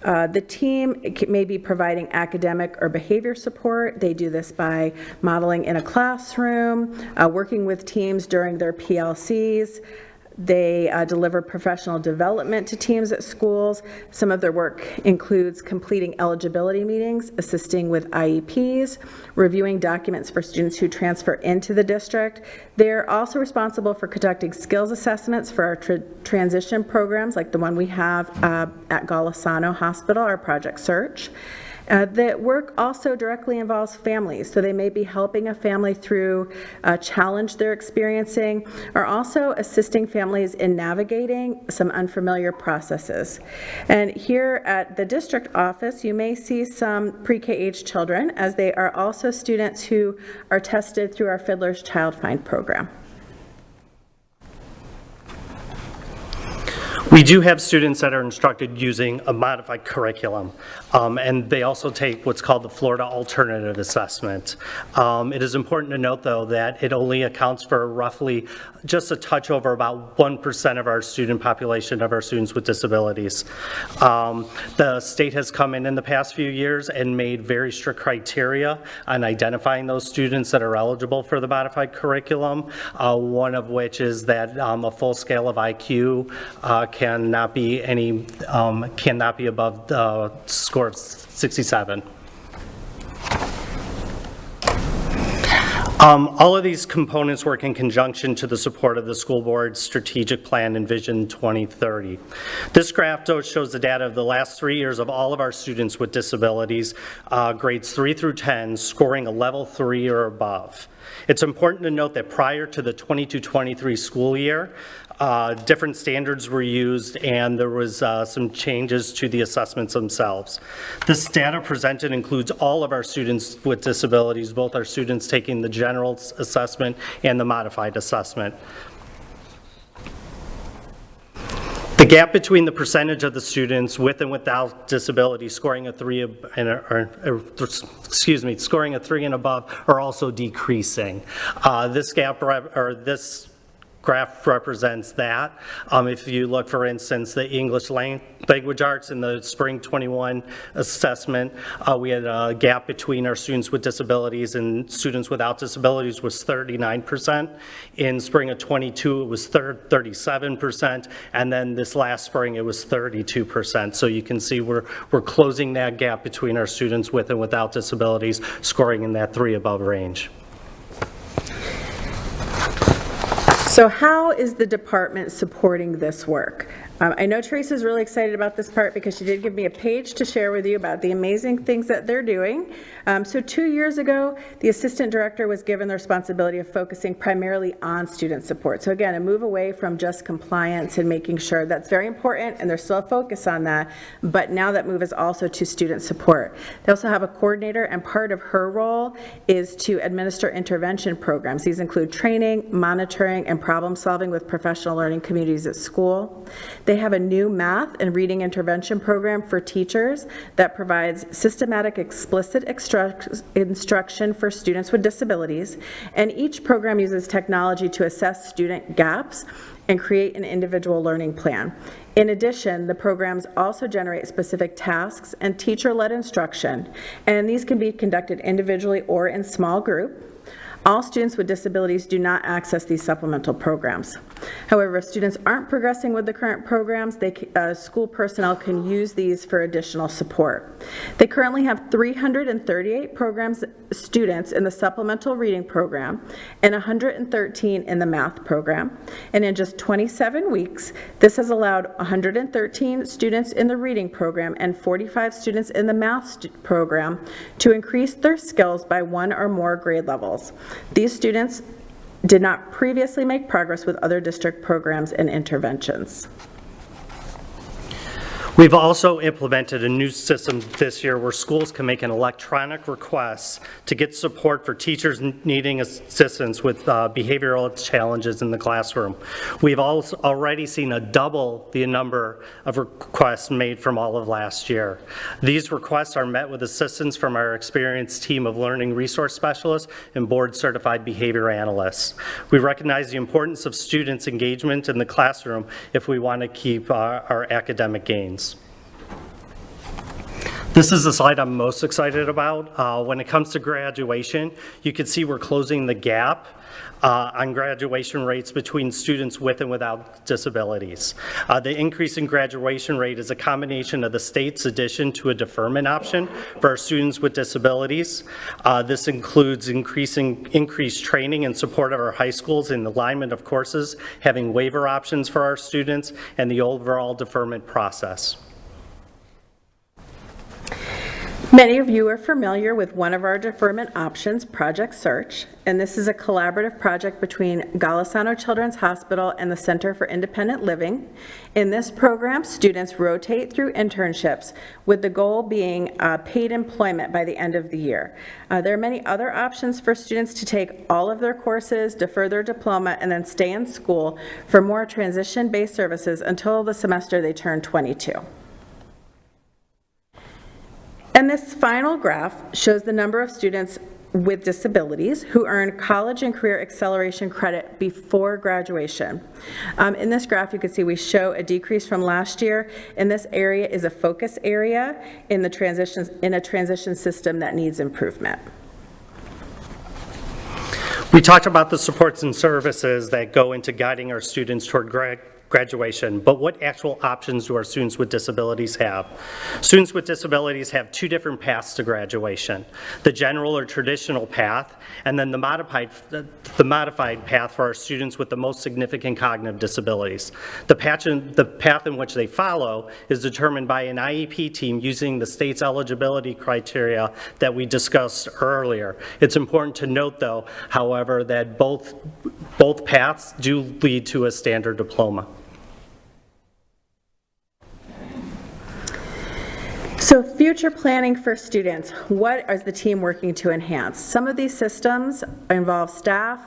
The team may be providing academic or behavior support. They do this by modeling in a classroom, working with teams during their PLCs. They deliver professional development to teams at schools. Some of their work includes completing eligibility meetings, assisting with IEPs, reviewing documents for students who transfer into the district. They're also responsible for conducting skills assessments for our transition programs, like the one we have at Golisano Hospital, our Project Search. The work also directly involves families, so they may be helping a family through a challenge they're experiencing, or also assisting families in navigating some unfamiliar processes. And here at the district office, you may see some pre-K age children, as they are also students who are tested through our Fiddler's Child Find program. We do have students that are instructed using a modified curriculum, and they also take what's called the Florida Alternative Assessment. It is important to note, though, that it only accounts for roughly just a touch over about 1% of our student population of our students with disabilities. The state has come in the past few years and made very strict criteria on identifying those students that are eligible for the modified curriculum, one of which is that a full scale of IQ cannot be above the score of 67. All of these components work in conjunction to the support of the school board's strategic plan and Vision 2030. This graph shows the data of the last 3 years of all of our students with disabilities, grades 3 through 10, scoring a level 3 or above. It's important to note that prior to the 22-23 school year, different standards were used, and there was some changes to the assessments themselves. This data presented includes all of our students with disabilities, both our students taking the general assessment and the modified assessment. The gap between the percentage of the students with and without disability scoring a 3 and above are also decreasing. This graph represents that. If you look, for instance, the English language arts in the spring 21 assessment, we had a gap between our students with disabilities and students without disabilities was 39%. In spring of 22, it was 37%, and then this last spring, it was 32%. So you can see we're closing that gap between our students with and without disabilities, scoring in that 3 above range. So how is the department supporting this work? I know Teresa's really excited about this part because she did give me a page to share with you about the amazing things that they're doing. So 2 years ago, the assistant director was given the responsibility of focusing primarily on student support. So again, a move away from just compliance and making sure that's very important, and there's still a focus on that, but now that move is also to student support. They also have a coordinator, and part of her role is to administer intervention programs. These include training, monitoring, and problem solving with professional learning communities at school. They have a new math and reading intervention program for teachers that provides systematic explicit instruction for students with disabilities, and each program uses technology to assess student gaps and create an individual learning plan. In addition, the programs also generate specific tasks and teacher-led instruction, and these can be conducted individually or in small group. All students with disabilities do not access these supplemental programs. However, if students aren't progressing with the current programs, school personnel can use these for additional support. They currently have 338 students in the supplemental reading program and 113 in the math program. And in just 27 weeks, this has allowed 113 students in the reading program and 45 students in the math program to increase their skills by 1 or more grade levels. These students did not previously make progress with other district programs and interventions. We've also implemented a new system this year where schools can make an electronic request to get support for teachers needing assistance with behavioral challenges in the classroom. We've also already seen double the number of requests made from all of last year. These requests are met with assistance from our experienced team of learning resource specialists and board-certified behavior analysts. We recognize the importance of students' engagement in the classroom if we want to keep our academic gains. This is the slide I'm most excited about. When it comes to graduation, you can see we're closing the gap on graduation rates between students with and without disabilities. The increase in graduation rate is a combination of the state's addition to a deferment option for our students with disabilities. This includes increased training and support of our high schools in alignment of courses, having waiver options for our students, and the overall deferment process. Many of you are familiar with one of our deferment options, Project Search, and this is a collaborative project between Golisano Children's Hospital and the Center for Independent Living. In this program, students rotate through internships with the goal being paid employment by the end of the year. There are many other options for students to take all of their courses, defer their diploma, and then stay in school for more transition-based services until the semester they turn 22. And this final graph shows the number of students with disabilities who earn college and career acceleration credit before graduation. In this graph, you can see we show a decrease from last year, and this area is a focus area in a transition system that needs improvement. We talked about the supports and services that go into guiding our students toward graduation, but what actual options do our students with disabilities have? Students with disabilities have two different paths to graduation: the general or traditional path, and then the modified path for our students with the most significant cognitive disabilities. The path in which they follow is determined by an IEP team using the state's eligibility criteria that we discussed earlier. It's important to note, though, however, that both paths do lead to a standard diploma. So future planning for students, what is the team working to enhance? Some of these systems involve staff,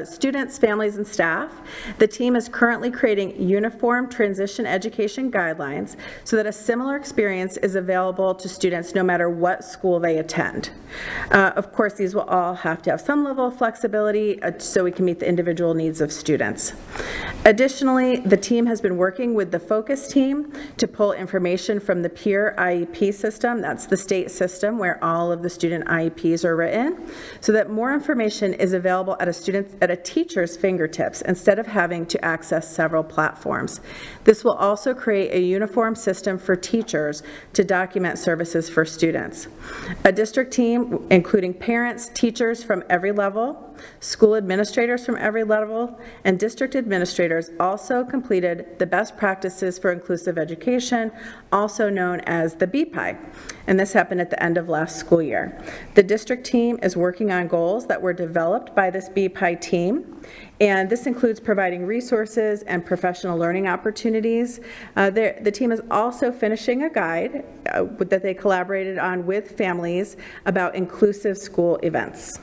students, families, and staff. The team is currently creating uniform transition education guidelines so that a similar experience is available to students no matter what school they attend. Of course, these will all have to have some level of flexibility so we can meet the individual needs of students. Additionally, the team has been working with the focus team to pull information from the peer IEP system. That's the state system where all of the student IEPs are written, so that more information is available at a teacher's fingertips instead of having to access several platforms. This will also create a uniform system for teachers to document services for students. A district team, including parents, teachers from every level, school administrators from every level, and district administrators also completed the Best Practices for Inclusive Education, also known as the BPI, and this happened at the end of last school year. The district team is working on goals that were developed by this BPI team, and this includes providing resources and professional learning opportunities. The team is also finishing a guide that they collaborated on with families about inclusive school events.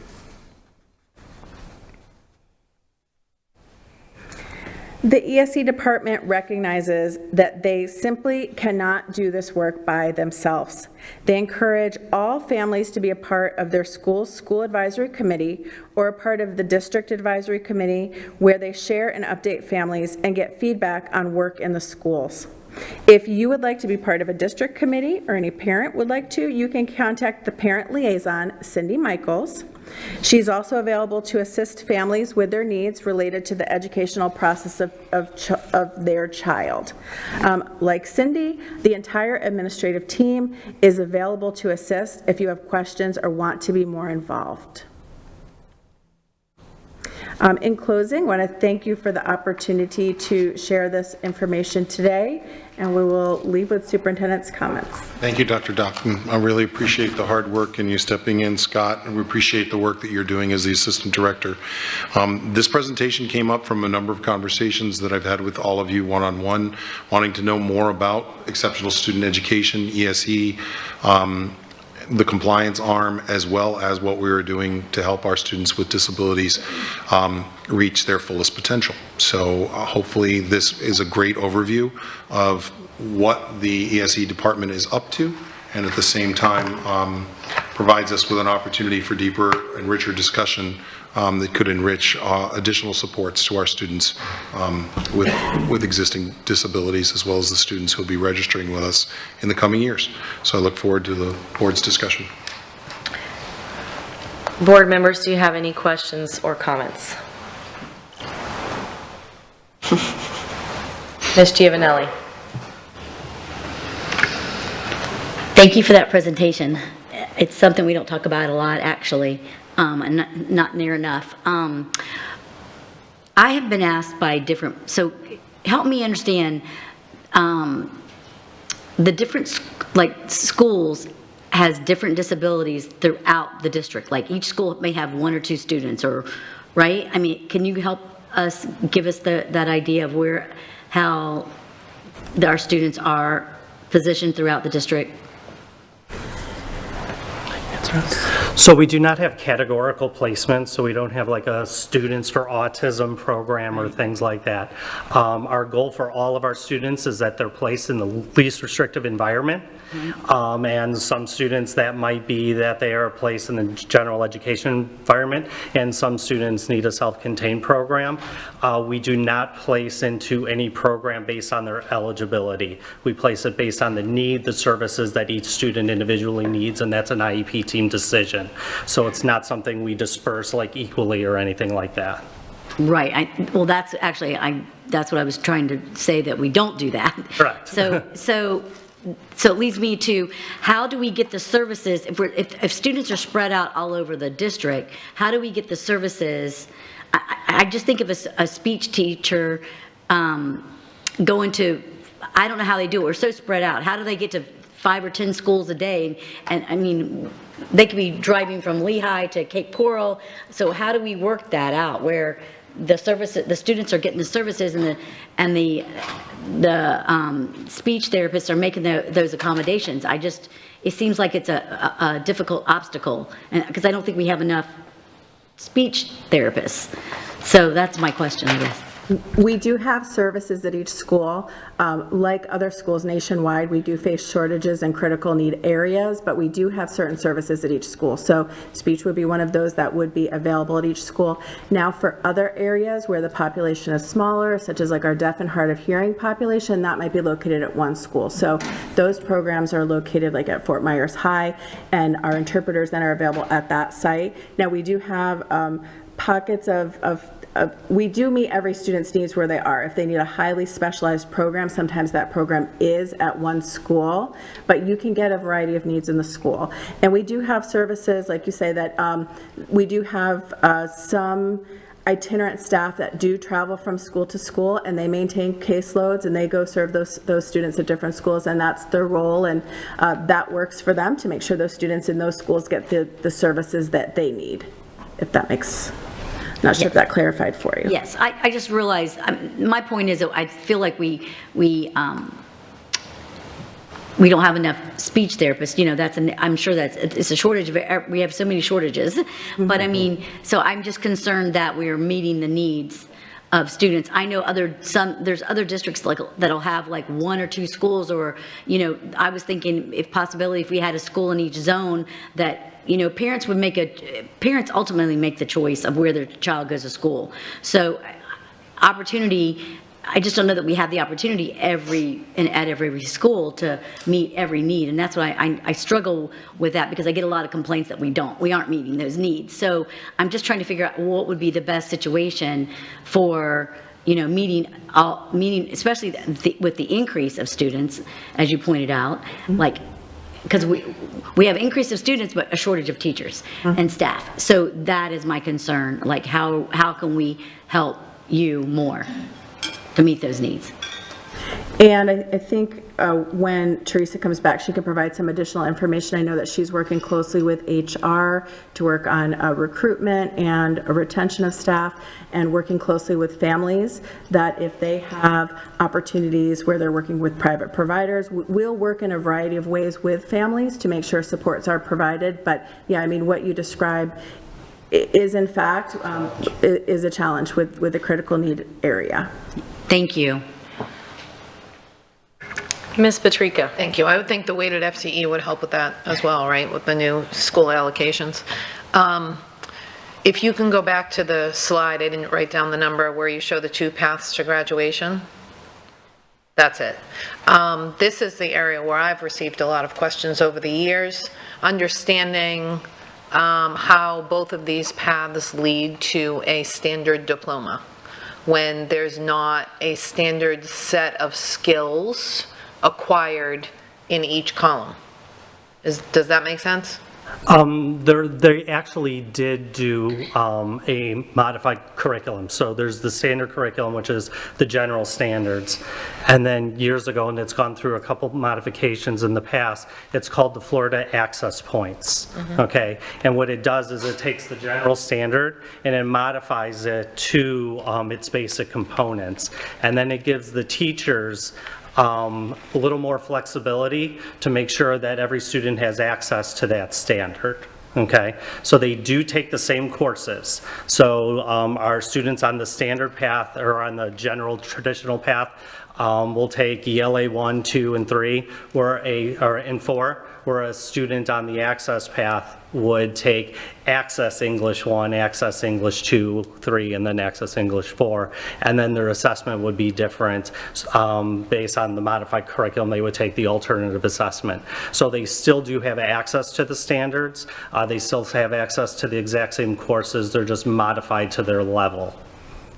The ESE department recognizes that they simply cannot do this work by themselves. They encourage all families to be a part of their school's school advisory committee or a part of the district advisory committee where they share and update families and get feedback on work in the schools. If you would like to be part of a district committee or any parent would like to, you can contact the parent liaison, Cindy Michaels. She's also available to assist families with their needs related to the educational process of their child. Like Cindy, the entire administrative team is available to assist if you have questions or want to be more involved. In closing, I want to thank you for the opportunity to share this information today, and we will leave with superintendent's comments. Thank you, Dr. Docton. I really appreciate the hard work and you stepping in, Scott, and we appreciate the work that you're doing as the assistant director. This presentation came up from a number of conversations that I've had with all of you one-on-one, wanting to know more about exceptional student education, ESE, the compliance arm, as well as what we are doing to help our students with disabilities reach their fullest potential. So hopefully this is a great overview of what the ESE department is up to, and at the same time provides us with an opportunity for deeper and richer discussion that could enrich additional supports to our students with existing disabilities, as well as the students who will be registering with us in the coming years. So I look forward to the board's discussion. Board members, do you have any questions or comments? Ms. Giovanelli. Thank you for that presentation. It's something we don't talk about a lot, actually, and not near enough. I have been asked by different, so help me understand, the different, like, schools has different disabilities throughout the district. Like, each school may have 1 or 2 students, or, right? I mean, can you help us, give us that idea of how our students are positioned throughout the district? So we do not have categorical placement, so we don't have like a Students for Autism program or things like that. Our goal for all of our students is that they're placed in the least restrictive environment. And some students, that might be that they are placed in the general education environment, and some students need a self-contained program. We do not place into any program based on their eligibility. We place it based on the need, the services that each student individually needs, and that's an IEP team decision. So it's not something we disperse like equally or anything like that. Right. Well, that's actually, that's what I was trying to say, that we don't do that. Correct. So it leads me to, how do we get the services, if students are spread out all over the district, how do we get the services? I just think of a speech teacher going to, I don't know how they do it, we're so spread out. How do they get to 5 or 10 schools a day? And I mean, they could be driving from Lehigh to Cape Coral. So how do we work that out, where the students are getting the services, and the speech therapists are making those accommodations? It seems like it's a difficult obstacle, because I don't think we have enough speech therapists. So that's my question, I guess. We do have services at each school. Like other schools nationwide, we do face shortages in critical need areas, but we do have certain services at each school. So speech would be one of those that would be available at each school. Now, for other areas where the population is smaller, such as like our deaf and hard of hearing population, that might be located at one school. So those programs are located like at Fort Myers High, and our interpreters then are available at that site. Now, we do have pockets of we do meet every student's needs where they are. If they need a highly specialized program, sometimes that program is at one school, but you can get a variety of needs in the school. And we do have services, like you say, that we do have some itinerant staff that do travel from school to school, and they maintain caseloads, and they go serve those students at different schools, and that's their role, and that works for them to make sure those students in those schools get the services that they need, if that makes, not sure if that clarified for you. Yes, I just realized, my point is that I feel like we don't have enough speech therapists, I'm sure it's a shortage, we have so many shortages. But I mean, so I'm just concerned that we're meeting the needs of students. I know there's other districts that'll have like 1 or 2 schools, or, I was thinking if we had a school in each zone that, parents ultimately make the choice of where their child goes to school. So I just don't know that we have the opportunity at every school to meet every need, and that's why I struggle with that, because I get a lot of complaints that we aren't meeting those needs. So I'm just trying to figure out what would be the best situation for meeting, especially with the increase of students, as you pointed out, because we have increase of students but a shortage of teachers and staff. So that is my concern. How can we help you more to meet those needs? And I think when Teresa comes back, she can provide some additional information. I know that she's working closely with HR to work on recruitment and retention of staff, and working closely with families, that if they have opportunities where they're working with private providers, we'll work in a variety of ways with families to make sure supports are provided. But yeah, I mean, what you described is in fact is a challenge with the critical need area. Thank you. Ms. Patrica. Thank you. I would think the weighted FTE would help with that as well, right, with the new school allocations. If you can go back to the slide, I didn't write down the number, where you show the 2 paths to graduation. That's it. This is the area where I've received a lot of questions over the years, understanding how both of these paths lead to a standard diploma, when there's not a standard set of skills acquired in each column. Does that make sense? They actually did do a modified curriculum. So there's the standard curriculum, which is the general standards. And then years ago, and it's gone through a couple modifications in the past, it's called the Florida Access Points. Okay? And what it does is it takes the general standard and it modifies it to its basic components. And then it gives the teachers a little more flexibility to make sure that every student has access to that standard. Okay, so they do take the same courses. So our students on the standard path, or on the general traditional path, will take ELA 1, 2, and 3, and 4, where a student on the access path would take Access English 1, Access English 2, 3, and then Access English 4. And then their assessment would be different. Based on the modified curriculum, they would take the alternative assessment. So they still do have access to the standards. They still have access to the exact same courses. They're just modified to their level.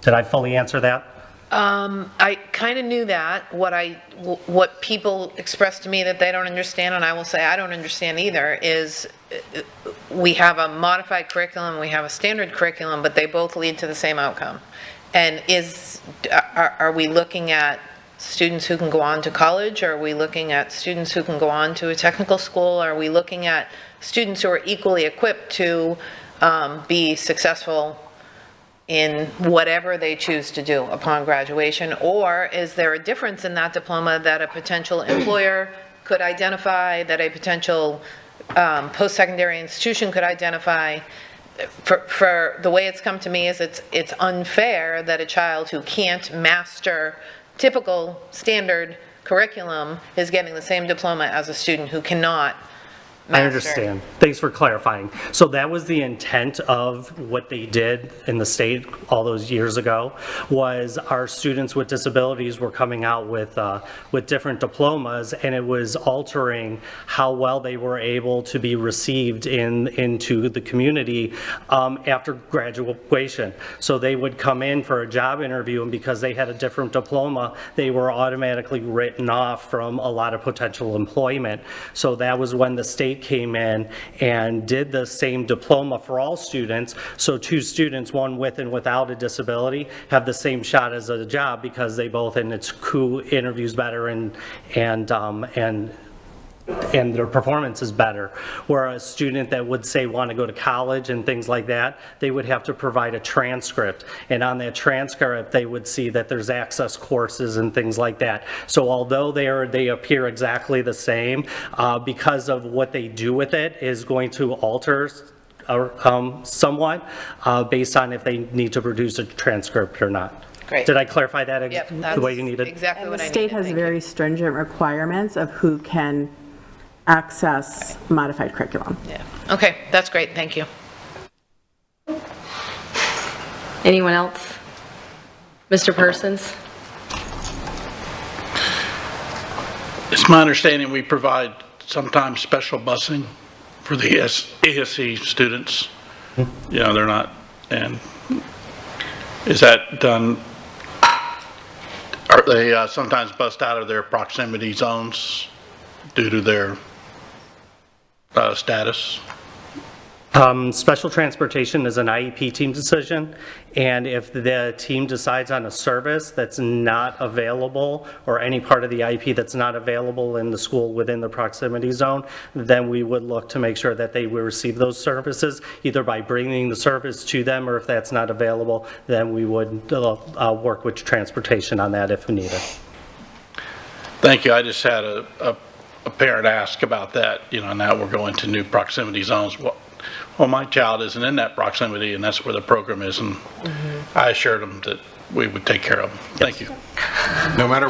Did I fully answer that? I kind of knew that. What people express to me that they don't understand, and I will say I don't understand either, is we have a modified curriculum, we have a standard curriculum, but they both lead to the same outcome. And are we looking at students who can go on to college? Or are we looking at students who can go on to a technical school? Are we looking at students who are equally equipped to be successful in whatever they choose to do upon graduation? Or is there a difference in that diploma that a potential employer could identify, that a potential post-secondary institution could identify? For the way it's come to me is it's unfair that a child who can't master typical standard curriculum is getting the same diploma as a student who cannot I understand. Thanks for clarifying. So that was the intent of what they did in the state all those years ago, was our students with disabilities were coming out with different diplomas, and it was altering how well they were able to be received into the community after graduation. So they would come in for a job interview, and because they had a different diploma, they were automatically written off from a lot of potential employment. So that was when the state came in and did the same diploma for all students. So two students, one with and without a disability, have the same shot as a job because they both, and it's who interviews better and their performance is better. Where a student that would say want to go to college and things like that, they would have to provide a transcript. And on that transcript, they would see that there's access courses and things like that. So although they appear exactly the same, because of what they do with it is going to alter somewhat based on if they need to produce a transcript or not. Great. Did I clarify that the way you That's needed? exactly And what the I needed. state has Thank you. very stringent requirements of who can access modified curriculum. Yeah. Okay, that's great, thank you. Anyone else? Mr. Persons? It's my understanding we provide sometimes special busing for the ESC students. You know, they're not, and is that done? Are they sometimes bussed out of their proximity zones due to their status? Special transportation is an IEP team decision, and if the team decides on a service that's not available, or any part of the IEP that's not available in the school within the proximity zone, then we would look to make sure that they will receive those services, either by bringing the service to them, or if that's not available, then we would work with transportation on that if needed. Thank you. I just had a parent ask about that, you know, now we're going to new proximity zones. Well, my child isn't in that proximity, and that's where the program is, and I assured them that we would take care of them. Thank you. No matter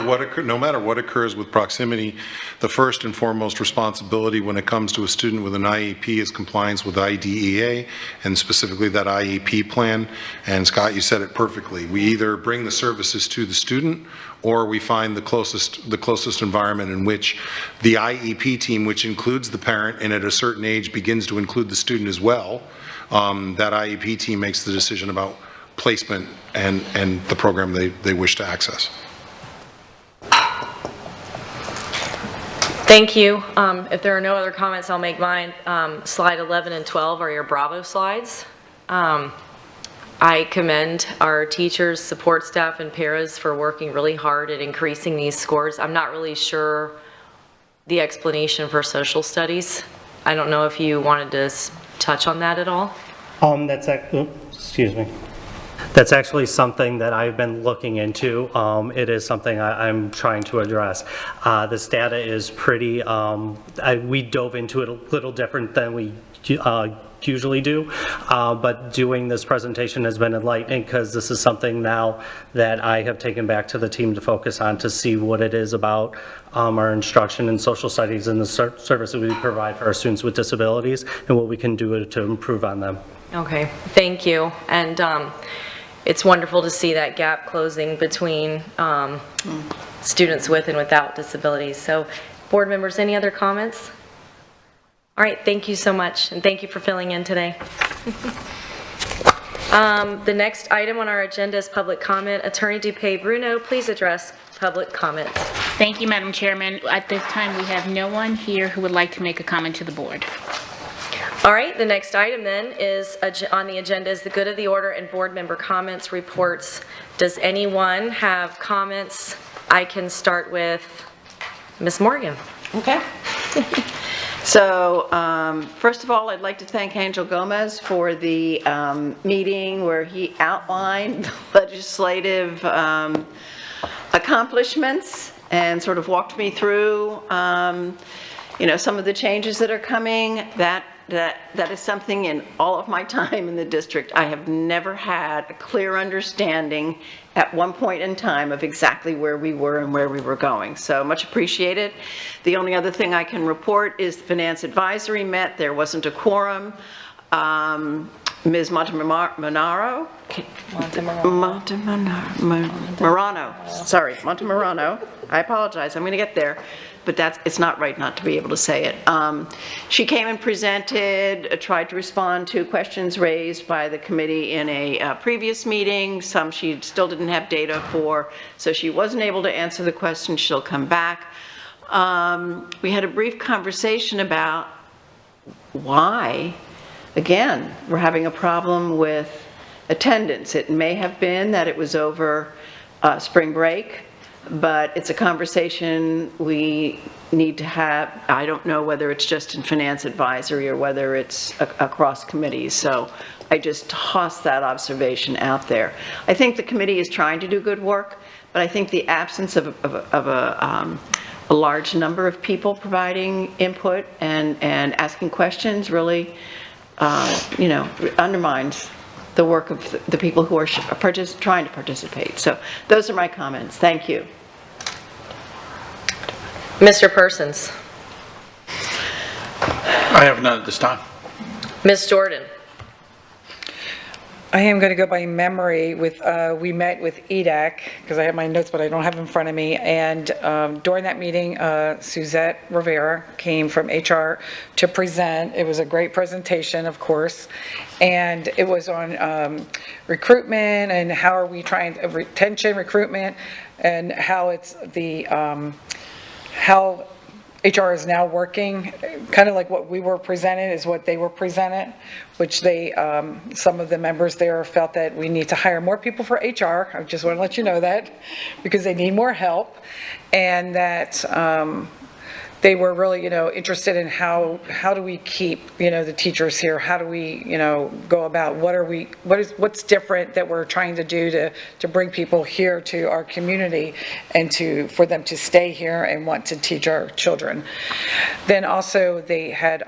what occurs with proximity, the first and foremost responsibility when it comes to a student with an IEP is compliance with IDEA, and specifically that IEP plan. And Scott, you said it perfectly. We either bring the services to the student, or we find the closest environment in which the IEP team, which includes the parent and at a certain age begins to include the student as well, that IEP team makes the decision about placement and the program they wish to access. Thank you. If there are no other comments, I'll make mine. Slide 11 and 12 are your Bravo slides. I commend our teachers, support staff, and paras for working really hard at increasing these scores. I'm not really sure the explanation for social studies. I don't know if you wanted to touch on that at all. Excuse me. That's actually something that I've been looking into. It is something I'm trying to address. This data is pretty, we dove into it a little different than we usually do, but doing this presentation has been enlightening because this is something now that I have taken back to the team to focus on to see what it is about our instruction in social studies and the services we provide for our students with disabilities and what we can do to improve on them. Okay, thank you. And it's wonderful to see that gap closing between students with and without disabilities. So, board members, any other comments? All right, thank you so much, and thank you for filling in today. The next item on our agenda is public comment. Attorney DuPay Bruno, please address public comment. Thank you, Madam Chairman. At this time, we have no one here who would like to make a comment to the board. All right, the next item then is on the agenda is the good of the order and board member comments reports. Does anyone have comments? I can start with Ms. Morgan. Okay. So, first of all, I'd like to thank Angel Gomez for the meeting where he outlined the legislative accomplishments and sort of walked me through, you know, some of the changes that are coming. That that is something in all of my time in the district, I have never had a clear understanding at one point in time of exactly where we were and where we were going. So much appreciated. The only other thing I can report is the Finance Advisory met. There wasn't a quorum. Ms. Montemarano, I apologize, I'm going to get there, but it's not right not to be able to say it. She came and presented, tried to respond to questions raised by the committee in a previous meeting. Some she still didn't have data for, so she wasn't able to answer the question. She'll come back. We had a brief conversation about why, again, we're having a problem with attendance. It may have been that it was over spring break, but it's a conversation we need to have. I don't know whether it's just in Finance Advisory or whether it's across committees, so I just toss that observation out there. I think the committee is trying to do good work, but I think the absence of a large number of people providing input and asking questions really undermines the work of the people who are trying to participate. So those are my comments. Thank you. Mr. Persons. I have none at this time. Ms. Jordan. I am going to go by memory with, we met with EDAC, because I have my notes, but I don't have them in front of me, and during that meeting, Suzette Rivera came from HR to present. It was a great presentation, of course, and it was on recruitment and how are we trying, retention, recruitment, and how it's the, how HR is now working, kind of like what we were presented is what they were presented, which they, some of the members there felt that we need to hire more people for HR. I just want to let you know that, because they need more help, and that they were really, interested in how do we keep, the teachers here? How do we, go about what's different that we're trying to do to bring people here to our community and for them to stay here and want to teach our children. Then also they had,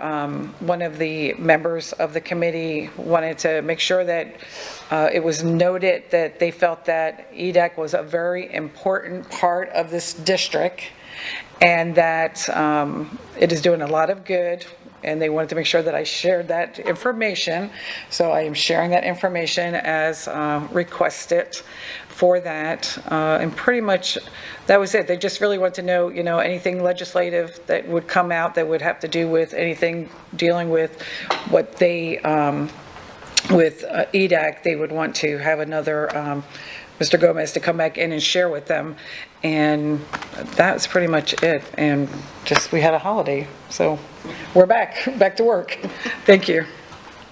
one of the members of the committee wanted to make sure that it was noted that they felt that EDAC was a very important part of this district, and that it is doing a lot of good, and they wanted to make sure that I shared that information. So I am sharing that information as requested for that. And pretty much that was it. They just really want to know, anything legislative that would come out that would have to do with anything dealing with what they, with EDAC, they would want to have another Mr. Gomez to come back in and share with them. And that's pretty much it. And just, we had a holiday, so we're back to work. Thank you.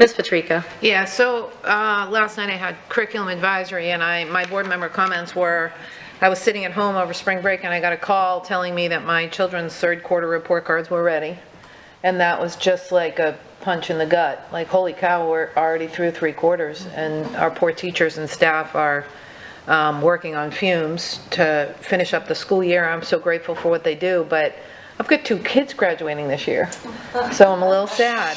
Ms. Patrica. Yeah, so last night I had curriculum advisory, and my board member comments were, I was sitting at home over spring break and I got a call telling me that my children's third quarter report cards were ready. And that was just like a punch in the gut. Like, holy cow, we're already through 3 quarters, and our poor teachers and staff are working on fumes to finish up the school year. I'm so grateful for what they do, but I've got 2 kids graduating this year, so I'm a little sad.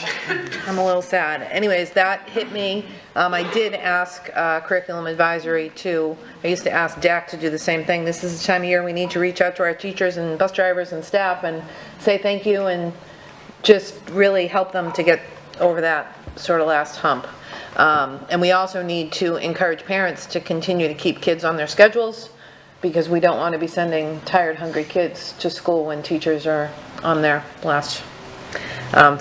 Anyways, that hit me. I did ask curriculum advisory I used to ask DAC to do the same thing. This is the time of year we need to reach out to our teachers and bus drivers and staff and say thank you and just really help them to get over that sort of last hump. And we also need to encourage parents to continue to keep kids on their schedules, because we don't want to be sending tired, hungry kids to school when teachers are on their last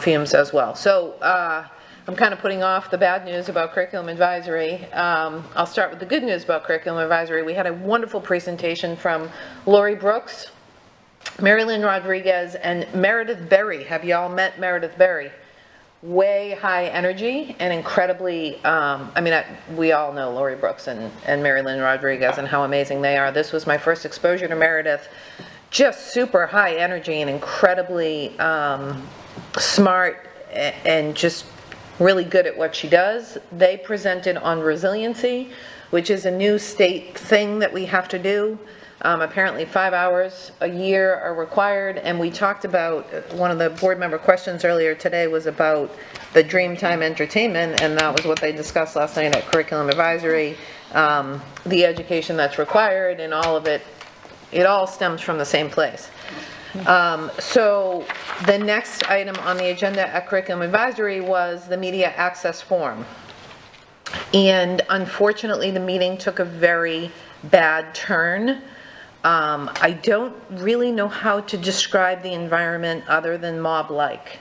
fumes as well. So I'm kind of putting off the bad news about curriculum advisory. I'll start with the good news about curriculum advisory. We had a wonderful presentation from Lori Brooks, Mary Lynn Rodriguez, and Meredith Berry. Have y'all met Meredith Berry? Way high energy and incredibly, we all know Lori Brooks and Mary Lynn Rodriguez and how amazing they are. This was my first exposure to Meredith. Just super high energy and incredibly smart and just really good at what she does. They presented on resiliency, which is a new state thing that we have to do. Apparently 5 hours a year are required, and we talked about, one of the board member questions earlier today was about the Dreamtime Entertainment, and that was what they discussed last night at Curriculum Advisory, the education that's required and all of it, it all stems from the same place. So the next item on the agenda at Curriculum Advisory was the media access form. And unfortunately, the meeting took a very bad turn. I don't really know how to describe the environment other than mob-like.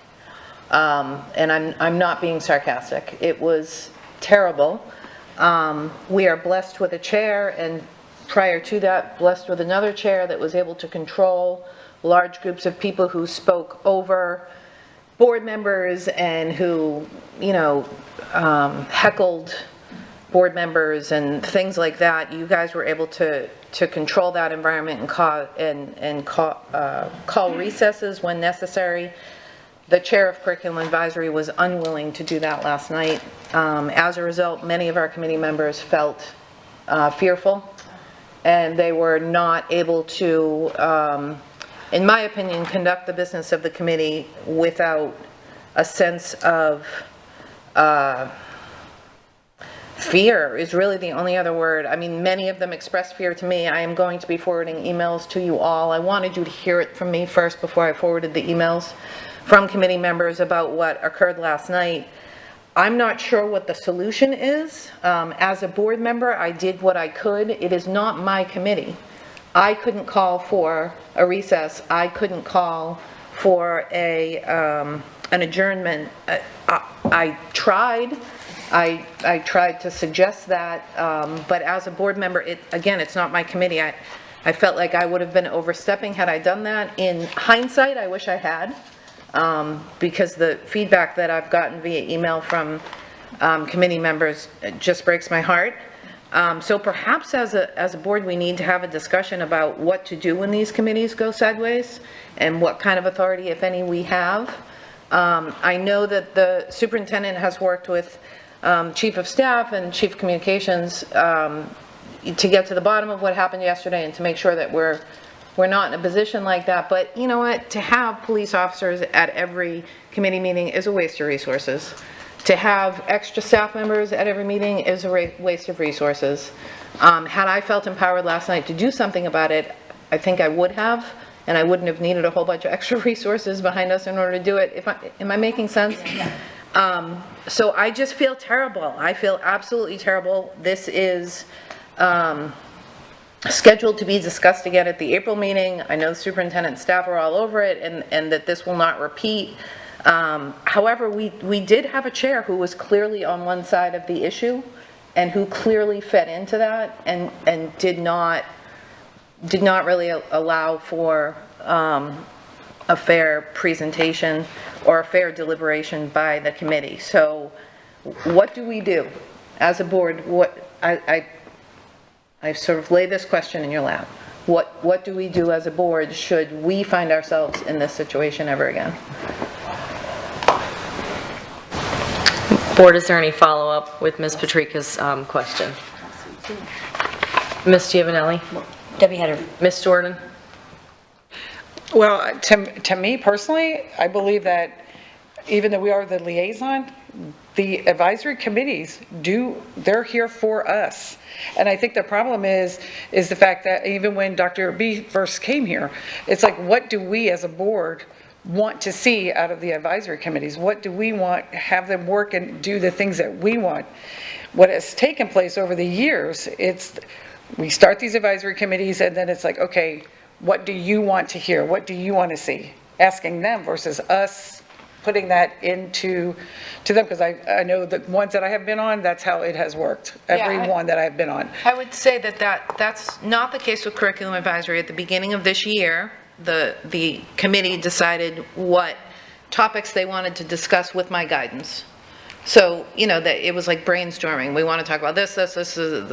And I'm not being sarcastic. It was terrible. We are blessed with a chair, and prior to that, blessed with another chair that was able to control large groups of people who spoke over board members and who, you know, heckled board members and things like that. You guys were able to control that environment and call recesses when necessary. The chair of Curriculum Advisory was unwilling to do that last night. As a result, many of our committee members felt fearful, and they were not able to, in my opinion, conduct the business of the committee without a sense of fear is really the only other word. I mean, many of them expressed fear to me. I am going to be forwarding emails to you all. I wanted you to hear it from me first before I forwarded the emails from committee members about what occurred last night. I'm not sure what the solution is. As a board member, I did what I could. It is not my committee. I couldn't call for a recess. I couldn't call for an adjournment. I tried. I tried to suggest that, but as a board member, again, it's not my committee. I felt like I would have been overstepping had I done that. In hindsight, I wish I had, because the feedback that I've gotten via email from committee members just breaks my heart. So perhaps as a board, we need to have a discussion about what to do when these committees go sideways and what kind of authority, if any, we have. I know that the superintendent has worked with Chief of Staff and Chief of Communications to get to the bottom of what happened yesterday and to make sure that we're not in a position like that. But you know what? To have police officers at every committee meeting is a waste of resources. To have extra staff members at every meeting is a waste of resources. Had I felt empowered last night to do something about it, I think I would have, and I wouldn't have needed a whole bunch of extra resources behind us in order to do it. Am I making sense? So I just feel terrible. I feel absolutely terrible. This is scheduled to be discussed again at the April meeting. I know the superintendent and staff are all over it, and that this will not repeat. However, we did have a chair who was clearly on one side of the issue and who clearly fed into that and did not really allow for a fair presentation or a fair deliberation by the committee. So what do we do as a board? I sort of lay this question in your lap. What do we do as a board should we find ourselves in this situation ever again? Board, is there any follow-up with Ms. Patrica's question? Ms. Giovanelli? Debbie had her. Ms. Jordan? Well, to me personally, I believe that even though we are the liaison, the advisory committees they're here for us. And I think the problem is the fact that even when Dr. B first came here, it's like, what do we as a board want to see out of the advisory committees? What do we want, have them work and do the things that we want? What has taken place over the years, we start these advisory committees and then it's like, okay, what do you want to hear? What do you want to see? Asking them versus us putting that into them, because I know the ones that I have been on, that's how it has worked. Every one that I've been on. I would say that's not the case with Curriculum Advisory. At the beginning of this year, the committee decided what topics they wanted to discuss with my guidance. So, you know, that it was like brainstorming. We want to talk about this is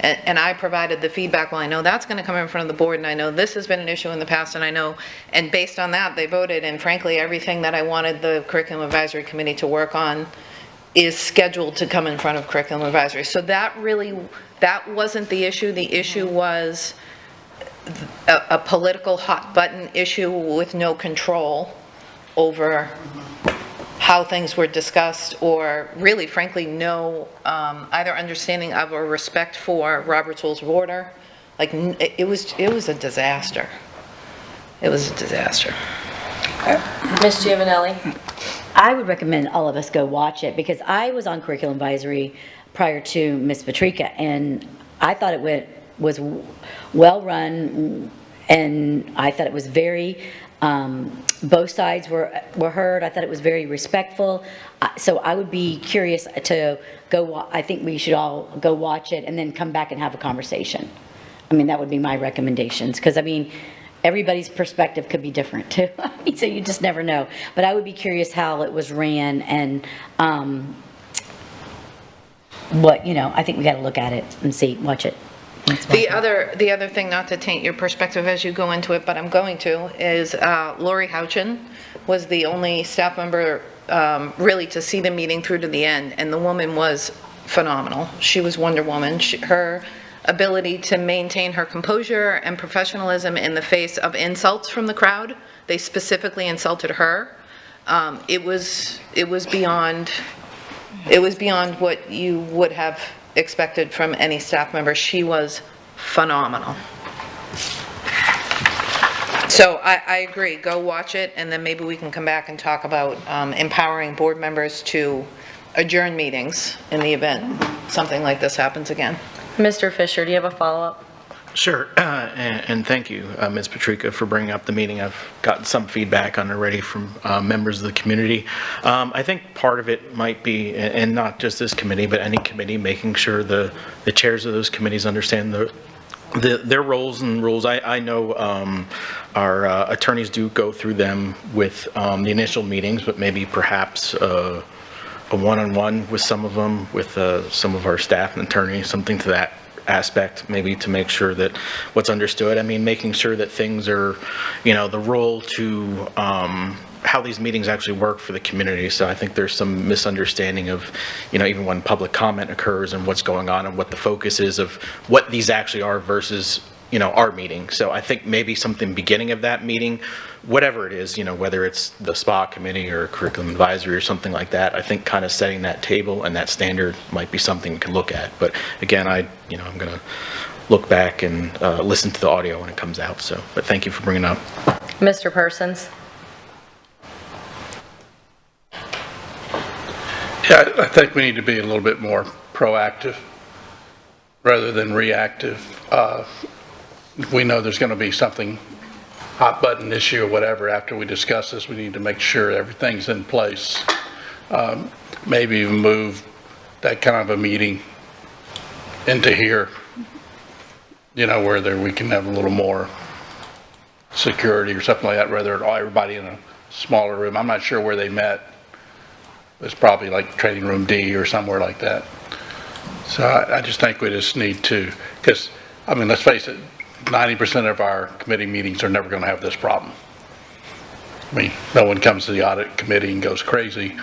and I provided the feedback. Well, I know that's going to come in front of the board, and I know this has been an issue in the past, and I know, and based on that, they voted, and frankly, everything that I wanted the Curriculum Advisory Committee to work on is scheduled to come in front of Curriculum Advisory. So that wasn't the issue. The issue was a political hot button issue with no control over how things were discussed, or really frankly, no either understanding of or respect for Robert's Rules of Order. Like, it was a disaster. It was a disaster. Ms. Giovanelli? I would recommend all of us go watch it, because I was on curriculum advisory prior to Ms. Patrica, and I thought it was well-run, and I thought it was very, both sides were heard. I thought it was very respectful. So I would be curious to go, I think we should all go watch it and then come back and have a conversation. I mean, that would be my recommendations, because I mean, everybody's perspective could be different too. So you just never know. But I would be curious how it was ran, and what, I think we got to look at it and see, watch it. The other thing, not to taint your perspective as you go into it, but I'm going to, is Lori Houchin was the only staff member really to see the meeting through to the end, and the woman was phenomenal. She was Wonder Woman. Her ability to maintain her composure and professionalism in the face of insults from the crowd. They specifically insulted her. It was beyond what you would have expected from any staff member. She was phenomenal. So I agree, go watch it, and then maybe we can come back and talk about empowering board members to adjourn meetings in the event something like this happens again. Mr. Fisher, do you have a follow-up? Sure, and thank you, Ms. Patrica, for bringing up the meeting. I've gotten some feedback on it already from members of the community. I think part of it might be, and not just this committee, but any committee, making sure the chairs of those committees understand their roles and rules. I know our attorneys do go through them with the initial meetings, but maybe perhaps a one-on-one with some of them, with some of our staff and attorneys, something to that aspect, maybe to make sure that what's understood. I mean, making sure that things are, the role to how these meetings actually work for the community. So I think there's some misunderstanding of, even when public comment occurs and what's going on and what the focus is of what these actually are versus, our meeting. So I think maybe something beginning of that meeting, whatever it is, whether it's the SPA committee or curriculum advisory or something like that, I think kind of setting that table and that standard might be something we can look at. But again, I'm going to look back and listen to the audio when it comes out. So, but thank you for bringing it up. Mr. Persons? Yeah, I think we need to be a little bit more proactive rather than reactive. If we know there's going to be something, hot button issue or whatever, after we discuss this, we need to make sure everything's in place. Maybe even move that kind of a meeting into here, where we can have a little more security or something like that, rather than everybody in a smaller room. I'm not sure where they met. It's probably like Training Room D or somewhere like that. So I just think we just need to, because, let's face it, 90% of our committee meetings are never going to have this problem. No one comes to the audit committee and goes crazy,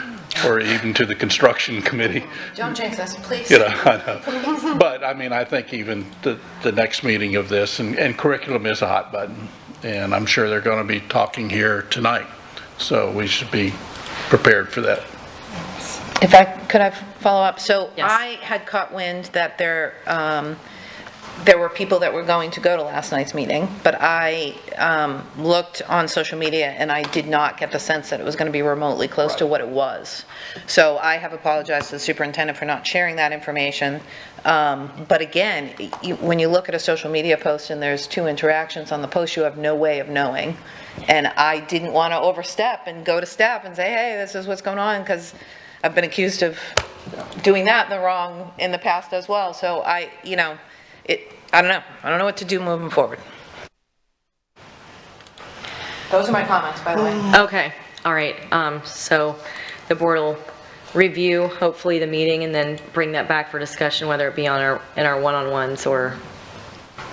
or even to the construction committee. Don't jinx us, please. I know. But, I think even the next meeting of this, and curriculum is a hot button, and I'm sure they're going to be talking here tonight. So we should be prepared for that. Could I follow up? So Yes. I had caught wind that there were people that were going to go to last night's meeting, but I looked on social media and I did not get the sense that it was going to be remotely close to what it was. So I have apologized to the superintendent for not sharing that information. But again, when you look at a social media post and there's 2 interactions on the post, you have no way of knowing. And I didn't want to overstep and go to staff and say, hey, this is what's going on, because I've been accused of doing that in the past as well. So I don't know. I don't know what to do moving forward. Those are my comments, by the way. Okay, all right. So the board will review, hopefully, the meeting and then bring that back for discussion, whether it be in our one-on-ones or...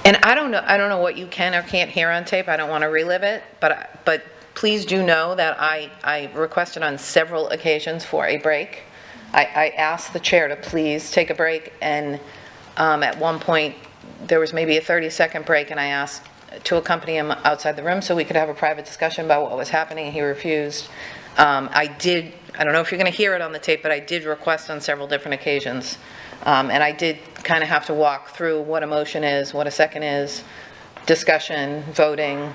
And I don't know what you can or can't hear on tape. I don't want to relive it, but please do know that I requested on several occasions for a break. I asked the chair to please take a break, and at one point there was maybe a 30-second break, and I asked to accompany him outside the room so we could have a private discussion about what was happening. He refused. I don't know if you're going to hear it on the tape, but I did request on several different occasions. And I did kind of have to walk through what a motion is, what a second is, discussion, voting,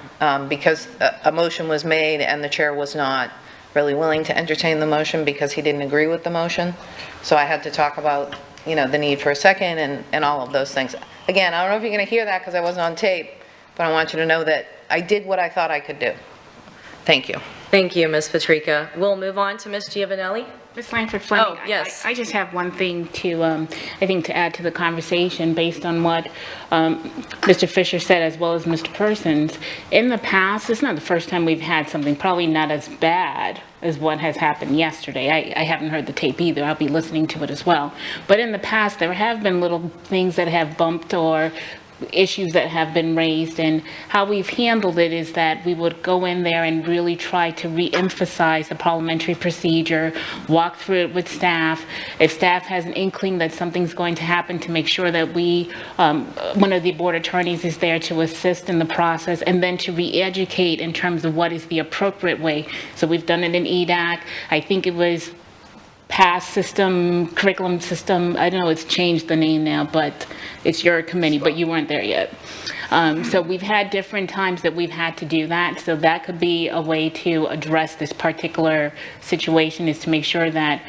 because a motion was made and the chair was not really willing to entertain the motion because he didn't agree with the motion. So I had to talk about, the need for a second and all of those things. Again, I don't know if you're going to hear that because I wasn't on tape, but I want you to know that I did what I thought I could do. Thank you. Thank you, Ms. Patrica. We'll move on to Ms. Giovanelli. Ms. Langford Fleming. Oh, yes. I just have one thing to, I think, to add to the conversation based on what Mr. Fisher said as well as Mr. Persons. In the past, it's not the first time we've had something probably not as bad as what has happened yesterday. I haven't heard the tape either. I'll be listening to it as well. But in the past, there have been little things that have bumped or issues that have been raised, and how we've handled it is that we would go in there and really try to re-emphasize the parliamentary procedure, walk through it with staff. If staff has an inkling that something's going to happen, to make sure that one of the board attorneys is there to assist in the process, and then to re-educate in terms of what is the appropriate way. So we've done it in EDAC. I think it was past system, curriculum system, I don't know, it's changed the name now, but it's your committee, but you weren't there yet. So we've had different times that we've had to do that, so that could be a way to address this particular situation, is to make sure that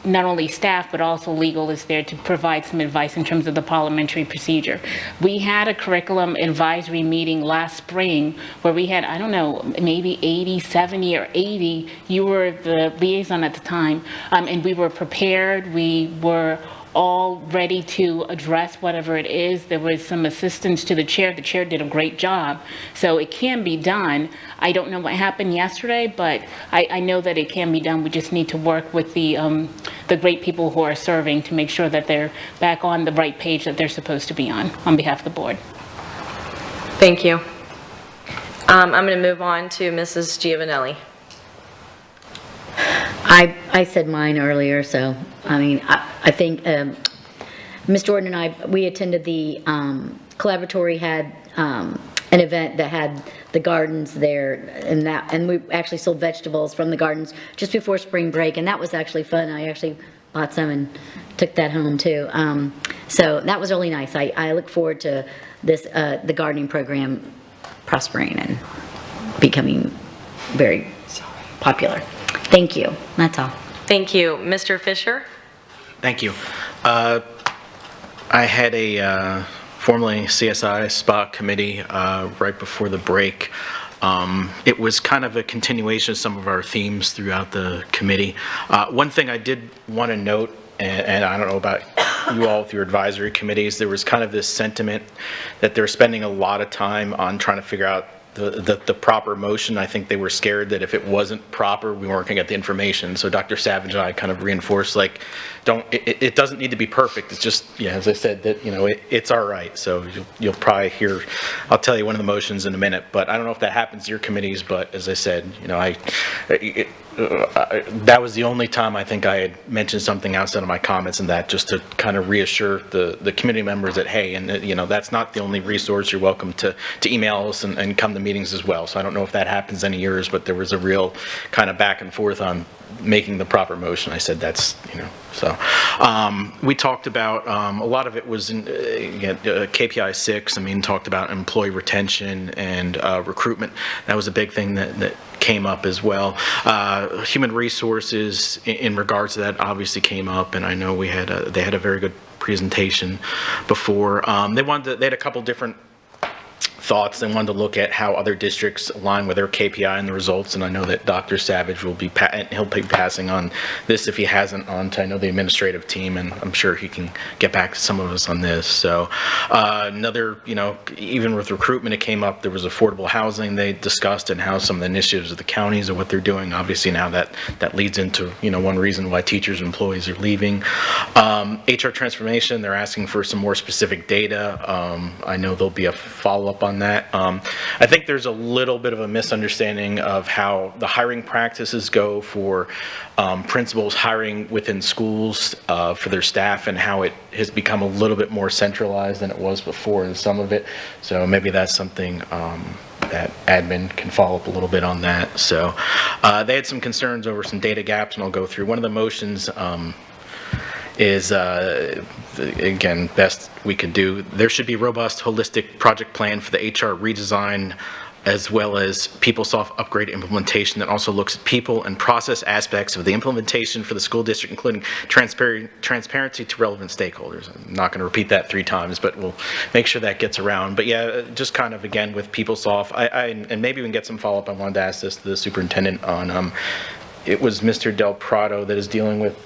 not only staff, but also legal is there to provide some advice in terms of the parliamentary procedure. We had a curriculum advisory meeting last spring where we had, I don't know, maybe 80, 70 or 80, you were the liaison at the time, and we were prepared, we were all ready to address whatever it is. There was some assistance to the chair. The chair did a great job. So it can be done. I don't know what happened yesterday, but I know that it can be done. We just need to work with the great people who are serving to make sure that they're back on the right page that they're supposed to be on behalf of the board. Thank you. I'm going to move on to Mrs. Giovanelli. I said mine earlier, so, I think Ms. Jordan and I, we attended the collaboratory, had an event that had the gardens there, and we actually sold vegetables from the gardens just before spring break, and that was actually fun. I actually bought some and took that home too. So that was really nice. I look forward to this, the gardening program prospering and becoming very popular. Thank you. That's all. Thank you. Mr. Fisher? Thank you. I had a formerly CSI SPA committee right before the break. It was kind of a continuation of some of our themes throughout the committee. One thing I did want to note, and I don't know about you all with your advisory committees, there was kind of this sentiment that they're spending a lot of time on trying to figure out the proper motion. I think they were scared that if it wasn't proper, we weren't going to get the information. So Dr. Savage and I kind of reinforced, like, it doesn't need to be perfect. It's just, as I said, that, it's all right. So you'll probably hear, I'll tell you one of the motions in a minute, but I don't know if that happens to your committees, but as I said, that was the only time I think I had mentioned something outside of my comments, and that just to kind of reassure the committee members that, hey, and that's not the only resource. You're welcome to email us and come to meetings as well. So I don't know if that happens any years, but there was a real kind of back and forth on making the proper motion. I said that's, so we talked about a lot of it was in KPI 6. Talked about employee retention and recruitment. That was a big thing that came up as well. Human resources in regards to that obviously came up, and I know they had a very good presentation before. They had a couple different thoughts. They wanted to look at how other districts align with their KPI and the results, and I know that Dr. Savage will be he'll be passing on this if he hasn't on to, I know, the administrative team, and I'm sure he can get back to some of us on this. So another, even with recruitment, it came up. There was affordable housing they discussed, and how some of the initiatives of the counties and what they're doing. Obviously now that leads into one reason why teachers and employees are leaving. HR transformation, they're asking for some more specific data. I know there'll be a follow-up on on that. I think there's a little bit of a misunderstanding of how the hiring practices go for principals hiring within schools for their staff, and how it has become a little bit more centralized than it was before in some of it. So maybe that's something that admin can follow up a little bit on that. So they had some concerns over some data gaps, and I'll go through. One of the motions is, again, best we could do. There should be a robust, holistic project plan for the HR redesign, as well as PeopleSoft upgrade implementation that also looks at people and process aspects of the implementation for the school district, including transparency to relevant stakeholders. I'm not going to repeat that 3 times, but we'll make sure that gets around. But yeah, just kind of, again, with PeopleSoft, and maybe we can get some follow-up. I wanted to ask this to the superintendent on, it was Mr. Del Prado that is dealing with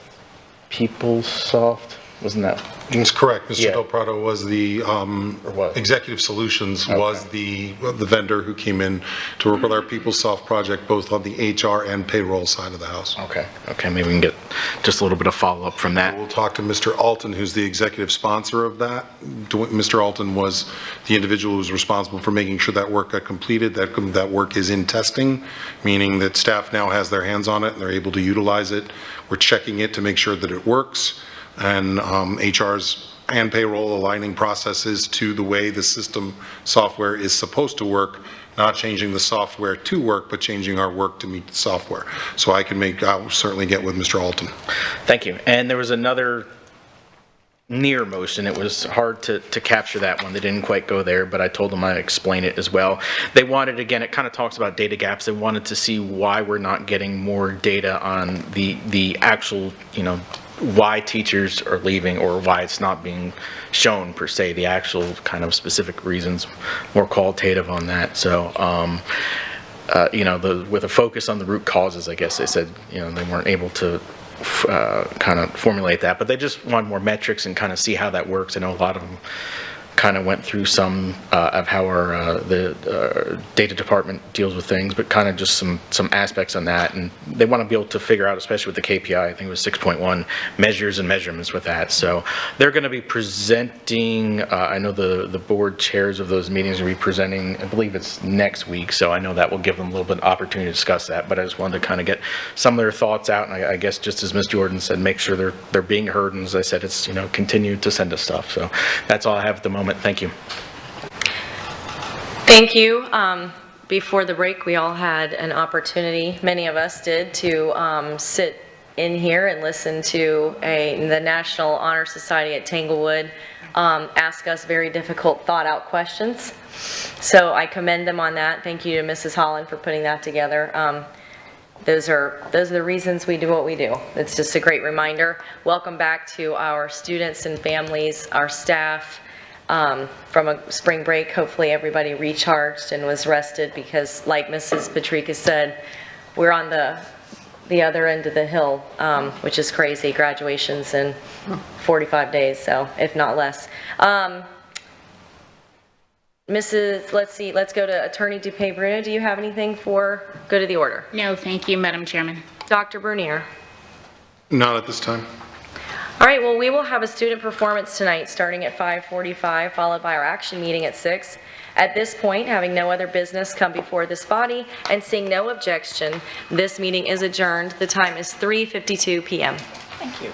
PeopleSoft, wasn't that? That's correct. Mr. Yeah. Del Prado was the Executive Solutions, was the vendor who came in to work with our PeopleSoft project, both on the HR and payroll side of the house. Okay, maybe we can get just a little bit of follow-up from that. We'll talk to Mr. Alton, who's the executive sponsor of that. Mr. Alton was the individual who was responsible for making sure that work got completed. That work is in testing, meaning that staff now has their hands on it and they're able to utilize it. We're checking it to make sure that it works, and HR's and payroll aligning processes to the way the system software is supposed to work, not changing the software to work, but changing our work to meet the software. So I'll certainly get with Mr. Alton. Thank you. And there was another near motion. It was hard to capture that one. They didn't quite go there, but I told them I'd explain it as well. They wanted, again, it kind of talks about data gaps. They wanted to see why we're not getting more data on the actual, why teachers are leaving, or why it's not being shown per se, the actual kind of specific reasons, more qualitative on that. So, with a focus on the root causes, I guess they said, they weren't able to kind of formulate that, but they just want more metrics and kind of see how that works. I know a lot of them kind of went through some of how the data department deals with things, but kind of just some aspects on that. And they want to be able to figure out, especially with the KPI, I think it was 6.1, measures and measurements with that. So they're going to be presenting, I know the board chairs of those meetings will be presenting, I believe it's next week, so I know that will give them a little bit of opportunity to discuss that, but I just wanted to kind of get some of their thoughts out, and I guess just as Ms. Jordan said, make sure they're being heard, and as I said, it's, continue to send us stuff. So that's all I have at the moment. Thank you. Thank you. Before the break, we all had an opportunity, many of us did, to sit in here and listen to the National Honor Society at Tanglewood ask us very difficult, thought-out questions. So I commend them on that. Thank you to Mrs. Holland for putting that together. Those are the reasons we do what we do. It's just a great reminder. Welcome back to our students and families, our staff. From a spring break, hopefully everybody recharged and was rested, because like Mrs. Patrika said, we're on the other end of the hill, which is crazy. Graduations in 45 days, so if not less. Let's go to Attorney DuPay-Bruno. Do you have anything for go to the order? No, thank you, Madam Chairman. Dr. Bernier. Not at this time. All right, well, we will have a student performance tonight starting at 5:45, followed by our action meeting at 6. At this point, having no other business come before this body and seeing no objection, this meeting is adjourned. The time is 3:52 p.m. Thank you.